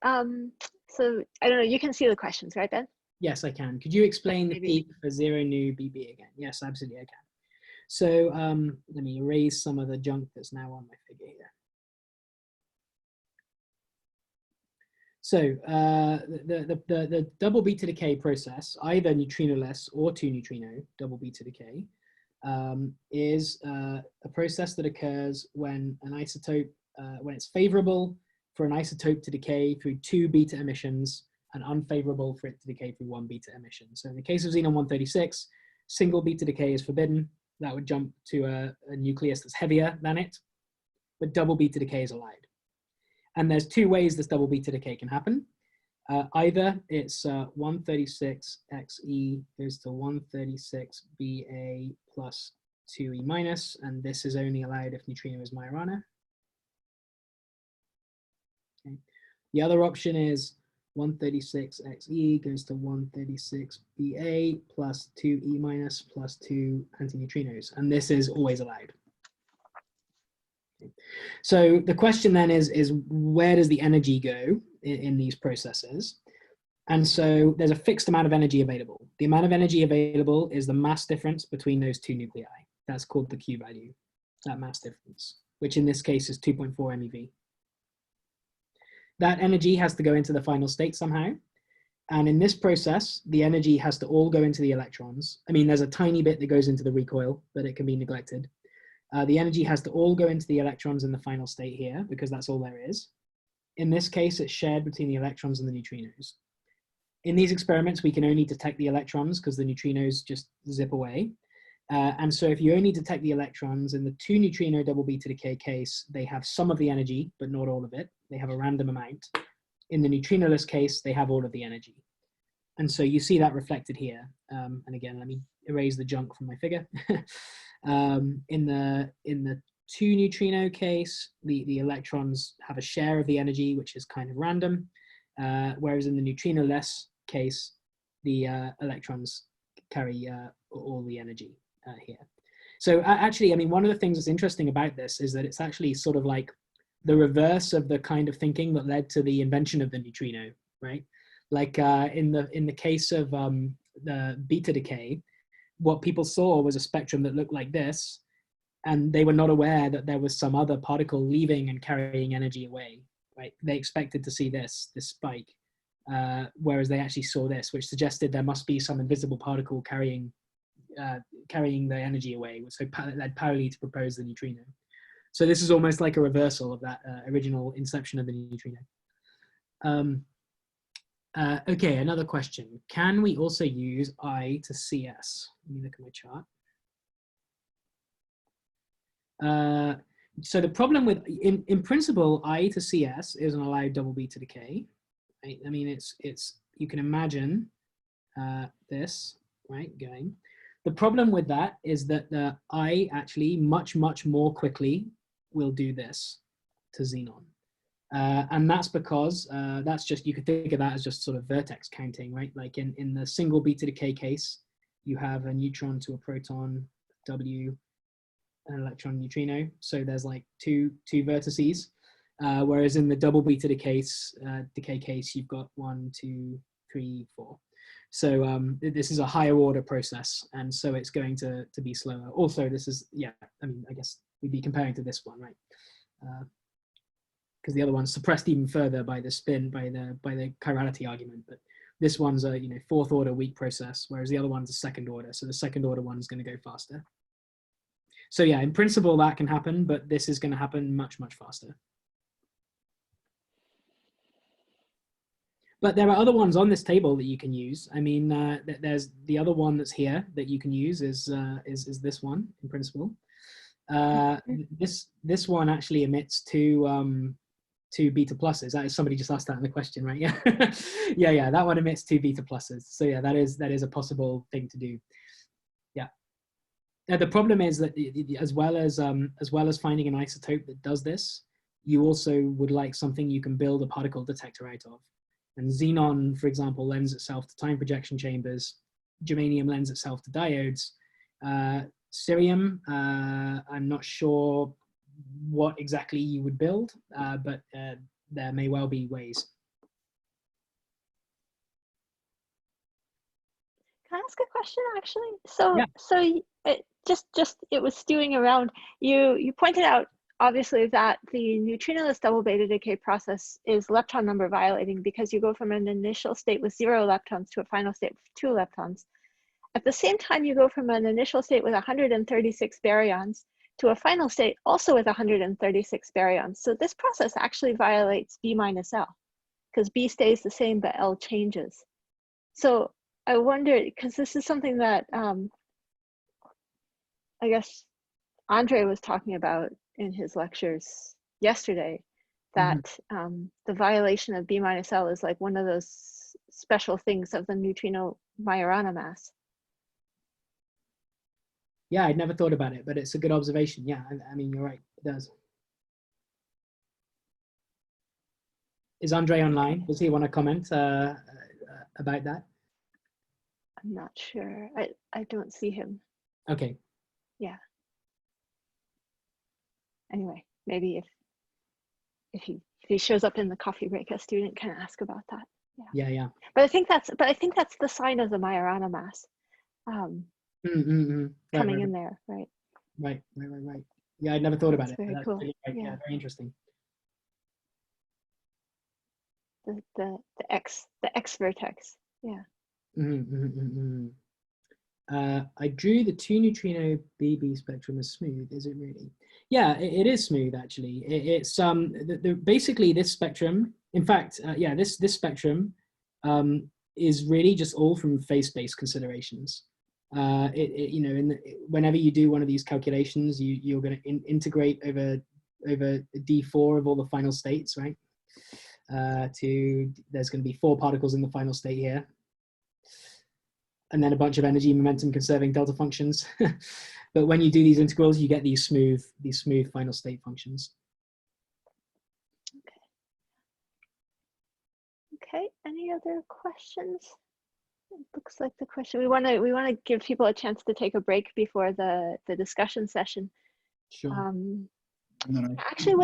So I don't know. You can see the questions, right, Ben? Yes, I can. Could you explain the Maybe. peak for 0 nu BB again? Yes, absolutely, I can. So let me erase some of the junk that's now on my figure here. So the double beta decay process, either neutrinoless or 2 neutrino double beta decay, is a process that occurs when an isotope, when it's favorable for an isotope to decay through 2 beta emissions and unfavorable for it to decay through 1 beta emission. So in the case of xenon-136, single beta decay is forbidden. That would jump to a nucleus that's heavier than it, but double beta decay is allowed. And there's 2 ways this double beta decay can happen. Either it's 136xe goes to 136Ba plus 2e minus, and this is only allowed if neutrino is Majorana. Okay. The other option is 136xe goes to 136Ba plus 2e minus plus 2 antineutrinos, and this is always allowed. So the question then is where does the energy go in these processes? And so there's a fixed amount of energy available. The amount of energy available is the mass difference between those 2 nuclei. That's called the Q value, that mass difference, which in this case is 2.4 MeV. That energy has to go into the final state somehow. And in this process, the energy has to all go into the electrons. I mean, there's a tiny bit that goes into the recoil, but it can be neglected. The energy has to all go into the electrons in the final state here, because that's all there is. In this case, it's shared between the electrons and the neutrinos. In these experiments, we can only detect the electrons because the neutrinos just zip away. And so if you only detect the electrons, in the 2 neutrino double beta decay case, they have some of the energy, but not all of it. They have a random amount. In the neutrinoless case, they have all of the energy. And so you see that reflected here. And again, let me erase the junk from my figure. In the 2 neutrino case, the electrons have a share of the energy, which is kind of random. Whereas in the neutrinoless case, the electrons carry all the energy here. So actually, I mean, one of the things that's interesting about this is that it's actually sort of like the reverse of the kind of thinking that led to the invention of the neutrino, right? Like in the case of the beta decay, what people saw was a spectrum that looked like this, and they were not aware that there was some other particle leaving and carrying energy away, right? They expected to see this spike, whereas they actually saw this, which suggested there must be some invisible particle carrying the energy away, so led Pauli to propose the neutrino. So this is almost like a reversal of that original inception of the neutrino. Okay, another question. Can we also use I to CS? Let me look at my chart. So the problem with, in principle, I to CS isn't allowed double beta decay. Right? I mean, it's you can imagine this, right, going. The problem with that is that the I actually much more quickly will do this to xenon. And that's because that's just, you could think of that as just sort of vertex counting, right? Like in the single beta decay case, you have a neutron to a proton, W, an electron neutrino. So there's like two vertices. Whereas in the double beta decay case, you've got 1, 2, 3, 4. So this is a higher order process. And so it's going to be slower. Also, this is, yeah, I mean, I guess we'd be comparing to this one, right? Because the other one's suppressed even further by the spin, by the chirality argument. But This one's a fourth order weak process, whereas the other one's a second order. So the second order one's going to go faster. So yeah, in principle that can happen, but this is going to happen much, much faster. But there are other ones on this table that you can use. I mean, there's the other one that's here that you can use is this one in principle. This one actually emits two beta pluses. Somebody just asked that in the question, right? Yeah, yeah. That one emits two beta pluses. So yeah, that is a possible thing to do. Yeah. The problem is that as well as finding an isotope that does this, you also would like something you can build a particle detector out of. And xenon, for example, lends itself to time projection chambers. Germanium lends itself to diodes. Cerium, I'm not sure what exactly you would build, but there may well be ways. Can I ask a question actually? So, Yeah. so it was stewing around. You pointed out obviously that the neutrinoless double beta decay process is lepton number violating because you go from an initial state with 0 leptons to a final state with 2 leptons. At the same time, you go from an initial state with 136 baryons to a final state also with 136 baryons. So this process actually violates B minus L because B stays the same, but L changes. So I wonder, because this is something that I guess Andre was talking about in his lectures yesterday, that the violation of B minus L is like one of those special things of the neutrino Majorana mass. Yeah, I'd never thought about it, but it's a good observation. Yeah, I mean, you're right, it does. Is Andre online? Does he want to comment about that? I'm not sure. I don't see him. Okay. Yeah. Anyway, maybe if he shows up in the coffee break, a student can ask about that. Yeah. But I think that's the sign of the Majorana mass coming in there, right? Right. Yeah, I'd never thought about it. Very That's cool. really right. Yeah. Yeah, very interesting. The X vertex. Yeah. I drew the 2 neutrino BB spectrum as smooth. Is it really? Yeah, it is smooth actually. It's basically this spectrum. In fact, yeah, this spectrum is really just all from phase space considerations. Whenever you do one of these calculations, you're going to integrate over D4 of all the final states, right? There's going to be 4 particles in the final state here, and then a bunch of energy momentum conserving delta functions. But when you do these integrals, you get these smooth final state functions. Okay. Any other questions? It looks like the question we want to give people a chance to take a break before the discussion session. Sure. And then Actually,